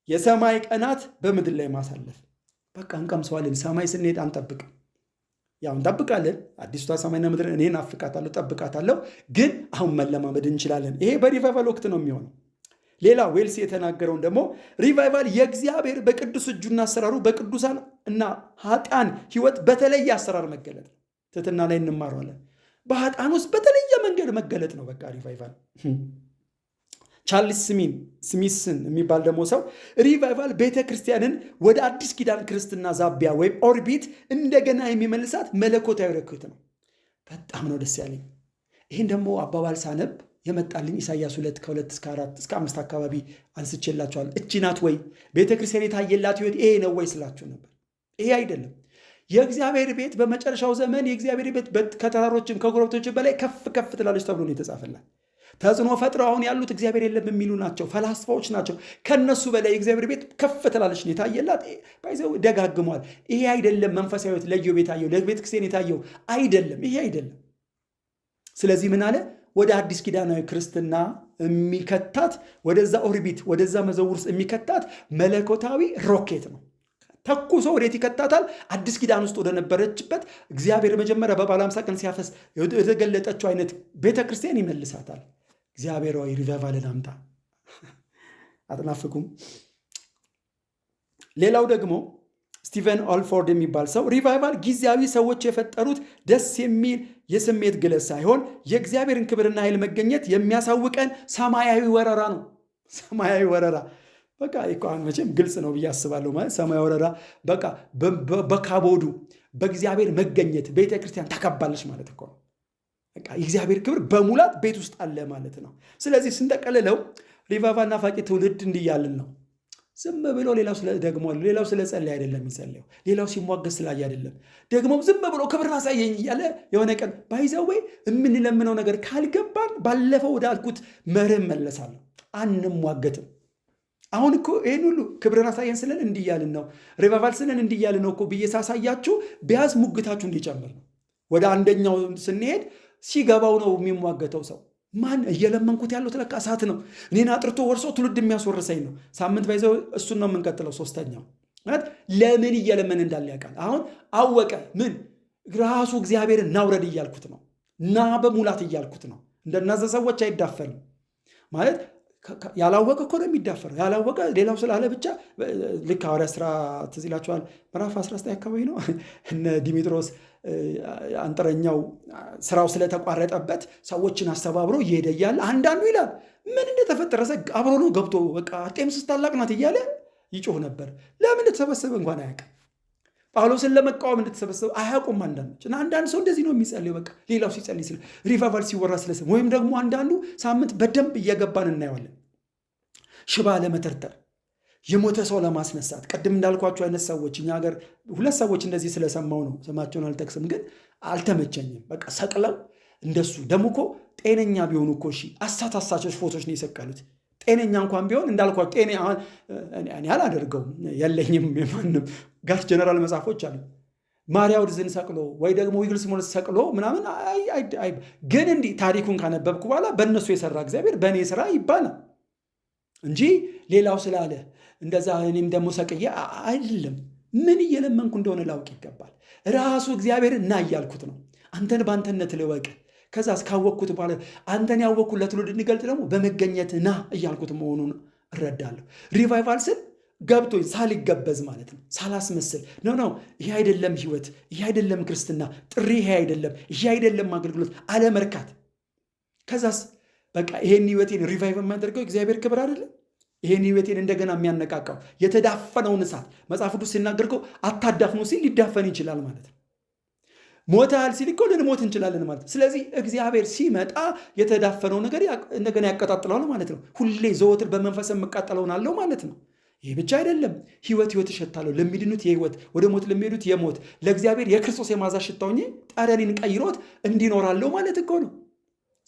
የሰማይ ቀናት በምድር ላይ ማሳለፍ። በቃ እንቀምሰዋለን። ሰማይ ስንሄድ አንጠብቅም። ያው እንጠብቃለን። አዲስቷ ሰማይና ምድር እኔ ናፍቃታለሁ፣ ጠብቃታለሁ። ግን አሁን መለማመድ እንችላለን። ይሄ በሪቫይቫል ወቅት ነው የሚሆነው። ሌላ ዌልስ የተናገረውን ደግሞ ሪቫይቫል የእግዚአብሔር በቅዱስ እጁና አሰራሩ በቅዱሳን እና ኃጥአን ሕይወት በተለየ አሰራር መገለጥ ነው። ትሕትና ላይ እንማረዋለን። በኃጥአን ውስጥ በተለየ መንገድ መገለጥ ነው። በቃ ሪቫይቫል። ቻርልስ ስሚስን የሚባል ደግሞ ሰው ሪቫይቫል ቤተ ክርስቲያንን ወደ አዲስ ኪዳን ክርስትና ዛቢያ ወይም ኦርቢት እንደገና የሚመልሳት መለኮታዊ ረክት ነው። በጣም ነው ደስ ያለኝ። ይህን ደግሞ አባባል ሳነብ የመጣልኝ ኢሳይያስ 2:2-4-5 አካባቢ አንስቼላቸዋል። እቺ ናት ወይ ቤተ ክርስቲያን የታየላት ሕይወት ይሄ ነው ወይ ስላችሁ ነበር። ይሄ አይደለም። የእግዚአብሔር ቤት በመጨረሻው ዘመን የእግዚአብሔር ቤት ከተራሮችም ከኮረብቶችም በላይ ከፍ ከፍ ትላለች ተብሎ ነው የተጻፈላት። ተጽዕኖ ፈጥረው አሁን ያሉት እግዚአብሔር የለም የሚሉ ናቸው፣ ፈላስፋዎች ናቸው። ከነሱ በላይ የእግዚአብሔር ቤት ከፍ ትላለች ነው የታየላት። ባይዘው ደጋግሟል። ይሄ አይደለም መንፈሳዊ ሕይወት ለኢዮብ የታየው ለቤተ ክርስቲያን የታየው አይደለም። ይሄ አይደለም። ስለዚህ ምን አለ? ወደ አዲስ ኪዳናዊ ክርስትና የሚከታት ወደዛ ኦርቢት ወደዛ መዘውር ውስጥ የሚከታት መለኮታዊ ሮኬት ነው። ተኩሶ ወዴት ይከታታል? አዲስ ኪዳን ውስጥ ወደ ነበረችበት እግዚአብሔር መጀመሪያ በበዓለ ሃምሳ ቀን ሲያፈስ የተገለጠችው አይነት ቤተ ክርስቲያን ይመልሳታል። እግዚአብሔር ወይ ሪቫይቫልን አምጣ። አትናፍቁም? ሌላው ደግሞ ስቲቨን ኦልፎርድ የሚባል ሰው ሪቫይቫል ጊዜያዊ ሰዎች የፈጠሩት ደስ የሚል የስሜት ግለት ሳይሆን የእግዚአብሔርን ክብርና ኃይል መገኘት የሚያሳውቀን ሰማያዊ ወረራ ነው። ሰማያዊ ወረራ በቃ አሁን መቼም ግልጽ ነው ብዬ አስባለሁ። ማለት ሰማያዊ ወረራ በቃ በካቦዱ በእግዚአብሔር መገኘት ቤተ ክርስቲያን ታከባለች ማለት እኮ ነው። በቃ የእግዚአብሔር ክብር በሙላት ቤት ውስጥ አለ ማለት ነው። ስለዚህ ስንጠቀልለው ሪቫይቫል ናፋቂ ትውልድ እንዲያልን ነው። ዝም ብሎ ሌላው ስለ ጸለይ አይደለም የሚጸለየው። ሌላው ሲሟገስ ስላየ አይደለም። ደግሞ ዝም ብሎ ክብርን አሳየኝ እያለ የሆነ ቀን ባይዘዌ የምንለምነው ነገር ካልገባን ባለፈው ወዳልኩት መርህ መለሳለሁ። አንሟገትም። አሁን እኮ ይህን ሁሉ ክብርን አሳየን ስለን እንዲያልን ነው፣ ሪቫይቫል ስለን እንዲያልን ነው እኮ ብዬ ሳሳያችሁ ቢያዝ ሙግታችሁ እንዲጨምር ነው። ወደ አንደኛው ስንሄድ ሲገባው ነው የሚሟገተው ሰው። ማን እየለመንኩት ያለው ለካ እሳት ነው፣ እኔን አጥርቶ ወርሶ ትውልድ የሚያስወርሰኝ ነው። ሳምንት ባይዘው እሱን ነው የምንቀጥለው። ሶስተኛው ለምን እየለመን እንዳለ ያውቃል። አሁን አወቀ። ምን ራሱ እግዚአብሔርን ናውረድ እያልኩት ነው። ና በሙላት እያልኩት ነው። እንደናዘ ሰዎች አይዳፈርም ማለት ያላወቀ እኮ ነው የሚዳፈረው። ያላወቀ ሌላው ስላለ ብቻ ልክ ሐዋርያት ሥራ ትዝ ይላችኋል፣ ምዕራፍ 19 አካባቢ ነው እነ ዲሜጥሮስ አንጥረኛው ስራው ስለተቋረጠበት ሰዎችን አስተባብሮ እየሄደ እያለ አንዳንዱ ይላል ምን እንደተፈጠረ አብሮ ነው ገብቶ በቃ አርጤምስስ ታላቅ ናት እያለ ይጮህ ነበር። ለምን እንደተሰበሰበ እንኳን አያውቅም። ጳውሎስን ለመቃወም እንደተሰበሰበ አያውቁም አንዳንዶች። እና አንዳንድ ሰው እንደዚህ ነው የሚጸልየው። በቃ ሌላው ሲጸልይ ስለ ሪቫይቫል ሲወራ ስለስም ወይም ደግሞ አንዳንዱ ሳምንት በደንብ እየገባን እናየዋለን። ሽባ ለመተርተር፣ የሞተ ሰው ለማስነሳት፣ ቅድም እንዳልኳቸው አይነት ሰዎች እኛ ሀገር 2 ሰዎች እንደዚህ ስለሰማው ነው ስማቸውን አልጠቅስም፣ ግን አልተመቸኝም። በቃ ሰቅለው እንደሱ ደግሞ እኮ ጤነኛ ቢሆኑ እኮ እሺ፣ አሳታሳቾች ፎቶች ነው የሰቀሉት። ጤነኛ እንኳን ቢሆን እንዳልኳቸው እኔ አላደርገውም የለኝም። የማንም ጋሽ ጀነራል መጽሐፎች አሉ ማርያውድዝን ሰቅሎ ወይ ደግሞ ዊግልስ ሞለስ ሰቅሎ ምናምን ግን እንዲህ ታሪኩን ካነበብኩ በኋላ በእነሱ የሰራ እግዚአብሔር በእኔ ስራ ይባላል እንጂ ሌላው ስላለ እንደዛ እኔም ደግሞ ሰቅዬ አይደለም። ምን እየለመንኩ እንደሆነ ላውቅ ይገባል። ራሱ እግዚአብሔር እና እያልኩት ነው። አንተን በአንተነት ልወቅ። ከዛ እስካወቅኩት በኋላ አንተን ያወቅኩት ለትውልድ እንዲገልጥ ደግሞ በመገኘት ና እያልኩት መሆኑን እረዳለሁ። ሪቫይቫል ስል ገብቶኝ ሳልገበዝ ማለት ነው፣ ሳላስመስል ነው። ይሄ አይደለም ህይወት፣ ይሄ አይደለም ክርስትና ጥሪ፣ ይሄ አይደለም አገልግሎት፣ አለመርካት። ከዛስ በቃ ይሄን ህይወቴን ሪቫይቭ የማያደርገው እግዚአብሔር ክብር አይደለም? ይሄን ህይወቴን እንደገና የሚያነቃቃው የተዳፈነውን እሳት መጽሐፍ ቅዱስ ሲናገርገው አታዳፍኑ ሲል ሊዳፈን ይችላል ማለት ነው። ሞታል ሲል እኮ ልንሞት እንችላለን ማለት ነው። ስለዚህ እግዚአብሔር ሲመጣ የተዳፈነው ነገር እንደገና ያቀጣጥለዋል ማለት ነው። ሁሌ ዘወትር በመንፈስ የምቃጠለውን አለው ማለት ነው። ይህ ብቻ አይደለም። ህይወት እሸታለሁ፣ ለሚድኑት የህይወት ወደ ሞት ለሚሄዱት የሞት ለእግዚአብሔር የክርስቶስ የማዛ ሽታው ጠረኔን ቀይሮት እንዲኖራለሁ ማለት እኮ ነው።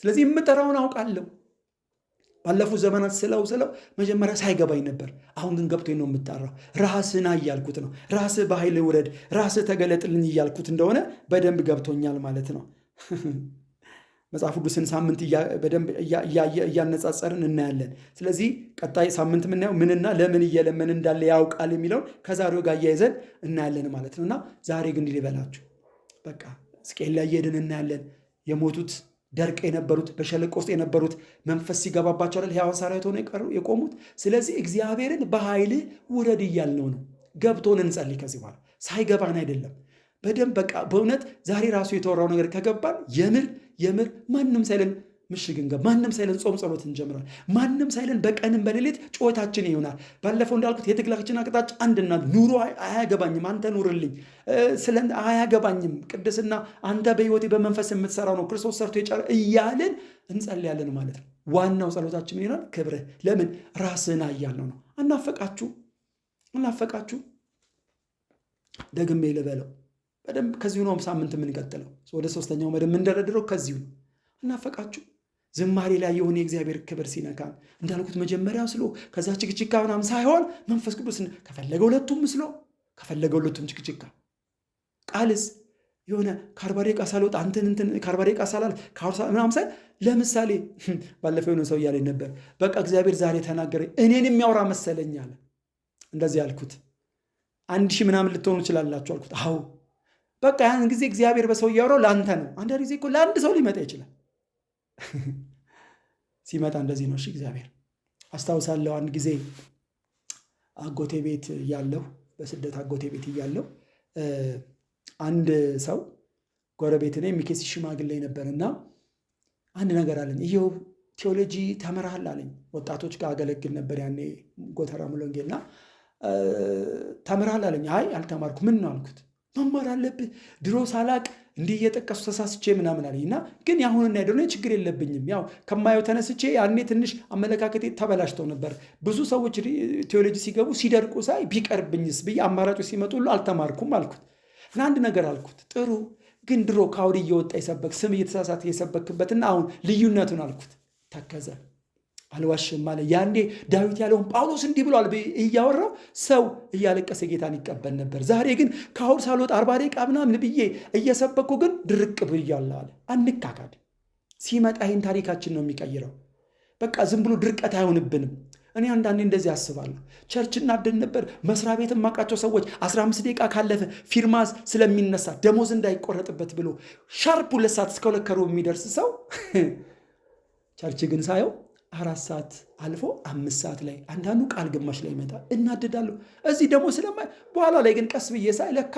ስለዚህ የምጠራውን አውቃለሁ። ባለፉት ዘመናት ስለው መጀመሪያ ሳይገባኝ ነበር። አሁን ግን ገብቶኝ ነው የምጠራው። ራስህን እያልኩት ነው። ራስህ በኃይል ውረድ፣ ራስህ ተገለጥልኝ እያልኩት እንደሆነ በደንብ ገብቶኛል ማለት ነው። መጽሐፍ ቅዱስን ሳምንት በደንብ እያነጻጸርን እናያለን። ስለዚህ ቀጣይ ሳምንት የምናየው ምንና ለምን እየለመን እንዳለ ያውቃል የሚለውን ከዛሬው ጋር እያይዘን እናያለን ማለት ነው። እና ዛሬ ግን ሊበላችሁ በቃ ሕዝቅኤል ላይ እየሄድን እናያለን። የሞቱት ደርቅ የነበሩት በሸለቆ ውስጥ የነበሩት መንፈስ ሲገባባቸው አይደል ሕያዋን ሠራዊት ሆነው የቆሙት። ስለዚህ እግዚአብሔርን በኃይል ውረድ እያልነው ነው። ገብቶን እንጸልይ። ከዚህ በኋላ ሳይገባን አይደለም፣ በደንብ በቃ በእውነት ዛሬ ራሱ የተወራው ነገር ከገባን የምር ማንም ሳይለን ምሽግ እንገባ፣ ማንም ሳይለን ጾም ጸሎት እንጀምራል። ማንም ሳይለን በቀንም በሌሊት ጩኸታችን ይሆናል። ባለፈው እንዳልኩት የትግላችን አቅጣጫ አንድና ኑሮ አያገባኝም፣ አንተ ኑርልኝ፣ አያገባኝም፣ ቅድስና አንተ በሕይወቴ በመንፈስ የምትሰራው ነው፣ ክርስቶስ ሰርቶ የጨረ እያልን እንጸልያለን ማለት ነው። ዋናው ጸሎታችን ምን ይሆናል? ክብርህ ለምን ራስህን እያልነው ነው። አናፈቃችሁ? ደግሜ ልበለው በደንብ ከዚሁ ነው ሳምንት የምንቀጥለው። ወደ 3ኛው መደብ የምንደረድረው ከዚሁ ነው። እናፈቃችሁ? ዝማሬ ላይ የሆነ የእግዚአብሔር ክብር ሲነካን እንዳልኩት መጀመሪያ ምስሎ ከዛ ችክችካ ምናምን ሳይሆን መንፈስ ቅዱስ ከፈለገ ሁለቱም ምስሎ ከፈለገ ሁለቱም ችክችካ ቃልስ የሆነ ከ40 ደቂቃ ሳልወጣ አንተን ከ40 ደቂቃ ሳላል ምናምን ሳይ ለምሳሌ ባለፈው የሆነ ሰው እያለኝ ነበር። በቃ እግዚአብሔር ዛሬ ተናገረኝ፣ እኔን የሚያወራ መሰለኝ አለ። እንደዚህ አልኩት። 1000 ምናምን ልትሆኑ ይችላላችሁ አልኩት። አዎ በቃ ያን ጊዜ እግዚአብሔር በሰው እያወራው ለአንተ ነው። አንዳንድ ጊዜ እኮ ለአንድ ሰው ሊመጣ ይችላል። ሲመጣ እንደዚህ ነው። እሺ እግዚአብሔር አስታውሳለሁ። አንድ ጊዜ አጎቴ ቤት እያለሁ በስደት አጎቴ ቤት እያለሁ አንድ ሰው ጎረቤት ነው የሚኬስ ሽማግሌ ነበርና አንድ ነገር አለኝ። ይሄው ቴዎሎጂ ተምረሃል አለኝ። ወጣቶች ጋር አገለግል ነበር ያኔ ጎተራ ሙሉ ወንጌልና ተምረሃል አለኝ። አይ አልተማርኩ። ምን ነው አልኩት። መማር አለብህ፣ ድሮ ሳላቅ እንዲህ እየጠቀሱ ተሳስቼ ምናምን አለኝ። እና ግን ያሁንና ያደሆነ ችግር የለብኝም። ያው ከማየው ተነስቼ ያኔ ትንሽ አመለካከቴ ተበላሽተው ነበር። ብዙ ሰዎች ቴዎሎጂ ሲገቡ ሲደርቁ ሳይ ቢቀርብኝስ ብዬ አማራጮች ሲመጡ ሁሉ አልተማርኩም አልኩት። እና አንድ ነገር አልኩት፣ ጥሩ ግን ድሮ ከአውድ እየወጣ የሰበክ ስም እየተሳሳተ የሰበክበትና አሁን ልዩነቱን አልኩት። ተከዘ። አልዋሽም አለ። ያኔ ዳዊት ያለውን ጳውሎስ እንዲህ ብሏል እያወራው ሰው እያለቀሰ ጌታን ይቀበል ነበር። ዛሬ ግን ከአውድ ሳልወጣ 40 ደቂቃ ምናምን ብዬ እየሰበኩ ግን ድርቅ ብያለሁ አለ። አንካካድ። ሲመጣ ይህን ታሪካችን ነው የሚቀይረው። በቃ ዝም ብሎ ድርቀት አይሆንብንም። እኔ አንዳንዴ እንደዚህ አስባለሁ። ቸርች እናደን ነበር። መስሪያ ቤት የማውቃቸው ሰዎች 15 ደቂቃ ካለፈ ፊርማዝ ስለሚነሳ ደሞዝ እንዳይቆረጥበት ብሎ ሻርፕ 2 ሰዓት እስከ 2 ከሩብ የሚደርስ ሰው ቸርች ግን ሳየው 4 ሰዓት አልፎ 5 ሰዓት ላይ አንዳንዱ ቃል ግማሽ ላይ ይመጣል። እናደዳለሁ። እዚህ ደግሞ በኋላ ላይ ግን ቀስ ብዬ ሳይ ለካ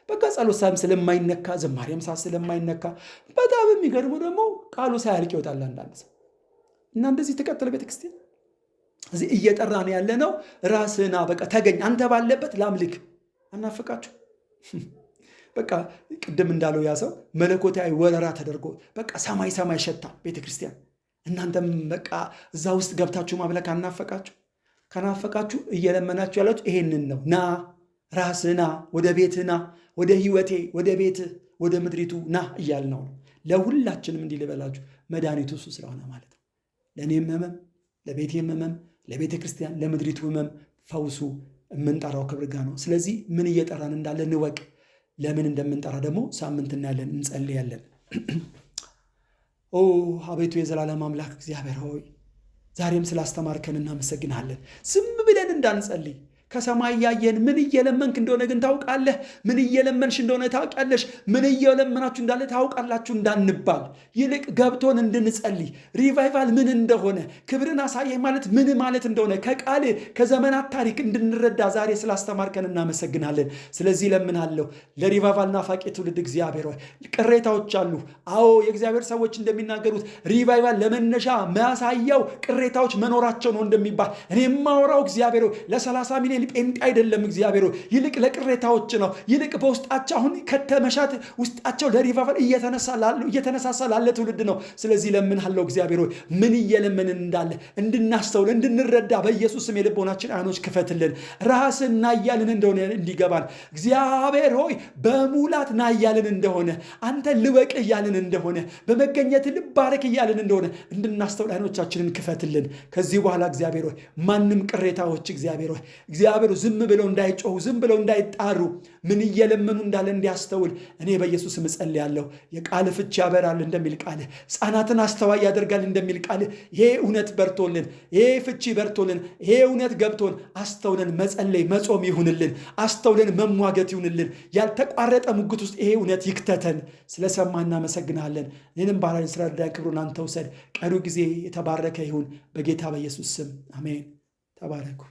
በቃ ጸሎት ሰዓትም ስለማይነካ ዝማሬም ሰዓት ስለማይነካ በጣም የሚገርመው ደግሞ ቃሉ ሳያልቅ ይወጣል አንዳንድ ሰው እና እንደዚህ ተቀጥለ ቤተክርስቲያን እዚህ እየጠራን ያለነው ራስህና በቃ ተገኝ አንተ ባለበት ላምልክ አናፈቃችሁ። በቃ ቅድም እንዳለው ያ ሰው መለኮታዊ ወረራ ተደርጎ በቃ ሰማይ ሸታ ቤተክርስቲያን። እናንተም በቃ እዛ ውስጥ ገብታችሁ ማምለክ አናፈቃችሁ? ከናፈቃችሁ እየለመናችሁ ያላችሁ ይሄንን ነው። ና ራስህና ወደ ቤትህና ወደ ህይወቴ ወደ ቤትህ ወደ ምድሪቱ ና እያልነው ነው። ለሁላችንም እንዲህ ልበላችሁ መድኃኒቱ እሱ ስለሆነ ማለት ነው። ለእኔም ህመም፣ ለቤቴም ህመም፣ ለቤተ ክርስቲያን፣ ለምድሪቱ ህመም ፈውሱ የምንጠራው ክብር ጋር ነው። ስለዚህ ምን እየጠራን እንዳለ እንወቅ። ለምን እንደምንጠራ ደግሞ ሳምንት እናያለን፣ እንጸልያለን። አቤቱ የዘላለም አምላክ እግዚአብሔር ሆይ ዛሬም ስላስተማርከን እናመሰግናለን። ዝም ብለን እንዳንጸልይ ከሰማይ ያየን ምን እየለመንክ እንደሆነ ግን ታውቃለህ። ምን እየለመንሽ እንደሆነ ታውቃለሽ። ምን እየለመናችሁ እንዳለ ታውቃላችሁ እንዳንባል ይልቅ ገብቶን እንድንጸልይ ሪቫይቫል ምን እንደሆነ ክብርን አሳየህ ማለት ምን ማለት እንደሆነ ከቃል ከዘመናት ታሪክ እንድንረዳ ዛሬ ስላስተማርከን እናመሰግናለን። ስለዚህ ለምናለሁ ለሪቫይቫል ናፋቂ ትውልድ እግዚአብሔር ሆይ ቅሬታዎች አሉ። አዎ የእግዚአብሔር ሰዎች እንደሚናገሩት ሪቫይቫል ለመነሻ ማያሳየው ቅሬታዎች መኖራቸው ነው እንደሚባል እኔ የማወራው እግዚአብሔር ሆይ ለ30 ሚሊዮን ጴንጤ አይደለም እግዚአብሔር ሆይ ይልቅ ለቅሬታዎች ነው። ይልቅ በውስጣቸው አሁን ከተመሻት ውስጣቸው ለሪቫይቫል እየተነሳሳ ላለ ትውልድ ነው። ስለዚህ ለምንሃለው እግዚአብሔር ሆይ ምን እየለመንን እንዳለ እንድናስተውል እንድንረዳ በኢየሱስ ስም የልቦናችን አይኖች ክፈትልን። ራስን ናያልን እንደሆነ እንዲገባን እግዚአብሔር ሆይ በሙላት ናያልን እንደሆነ አንተ ልወቅ እያልን እንደሆነ በመገኘት ልባረክ እያልን እንደሆነ እንድናስተውል አይኖቻችንን ክፈትልን። ከዚህ በኋላ እግዚአብሔር ሆይ ማንም ቅሬታዎች እግዚአብሔር ሆይ ዝም ብለው እንዳይጮሁ ዝም ብለው እንዳይጣሩ ምን እየለመኑ እንዳለ እንዲያስተውል እኔ በኢየሱስ እጸልያለሁ። የቃል ፍቺ ያበራል እንደሚል ቃል ሕፃናትን አስተዋይ ያደርጋል እንደሚል ቃል ይሄ እውነት በርቶልን ይሄ ፍቺ በርቶልን ይሄ እውነት ገብቶን አስተውለን መጸለይ መጾም ይሁንልን። አስተውለን መሟገት ይሁንልን። ያልተቋረጠ ሙግት ውስጥ ይሄ እውነት ይክተተን። ስለሰማ እናመሰግናለን። እኔንም ባሪያህን ስለረዳኸኝ ክብሩን አንተ ውሰድ። ቀኑ ጊዜ የተባረከ ይሁን በጌታ በኢየሱስ ስም አሜን። ተባረኩ።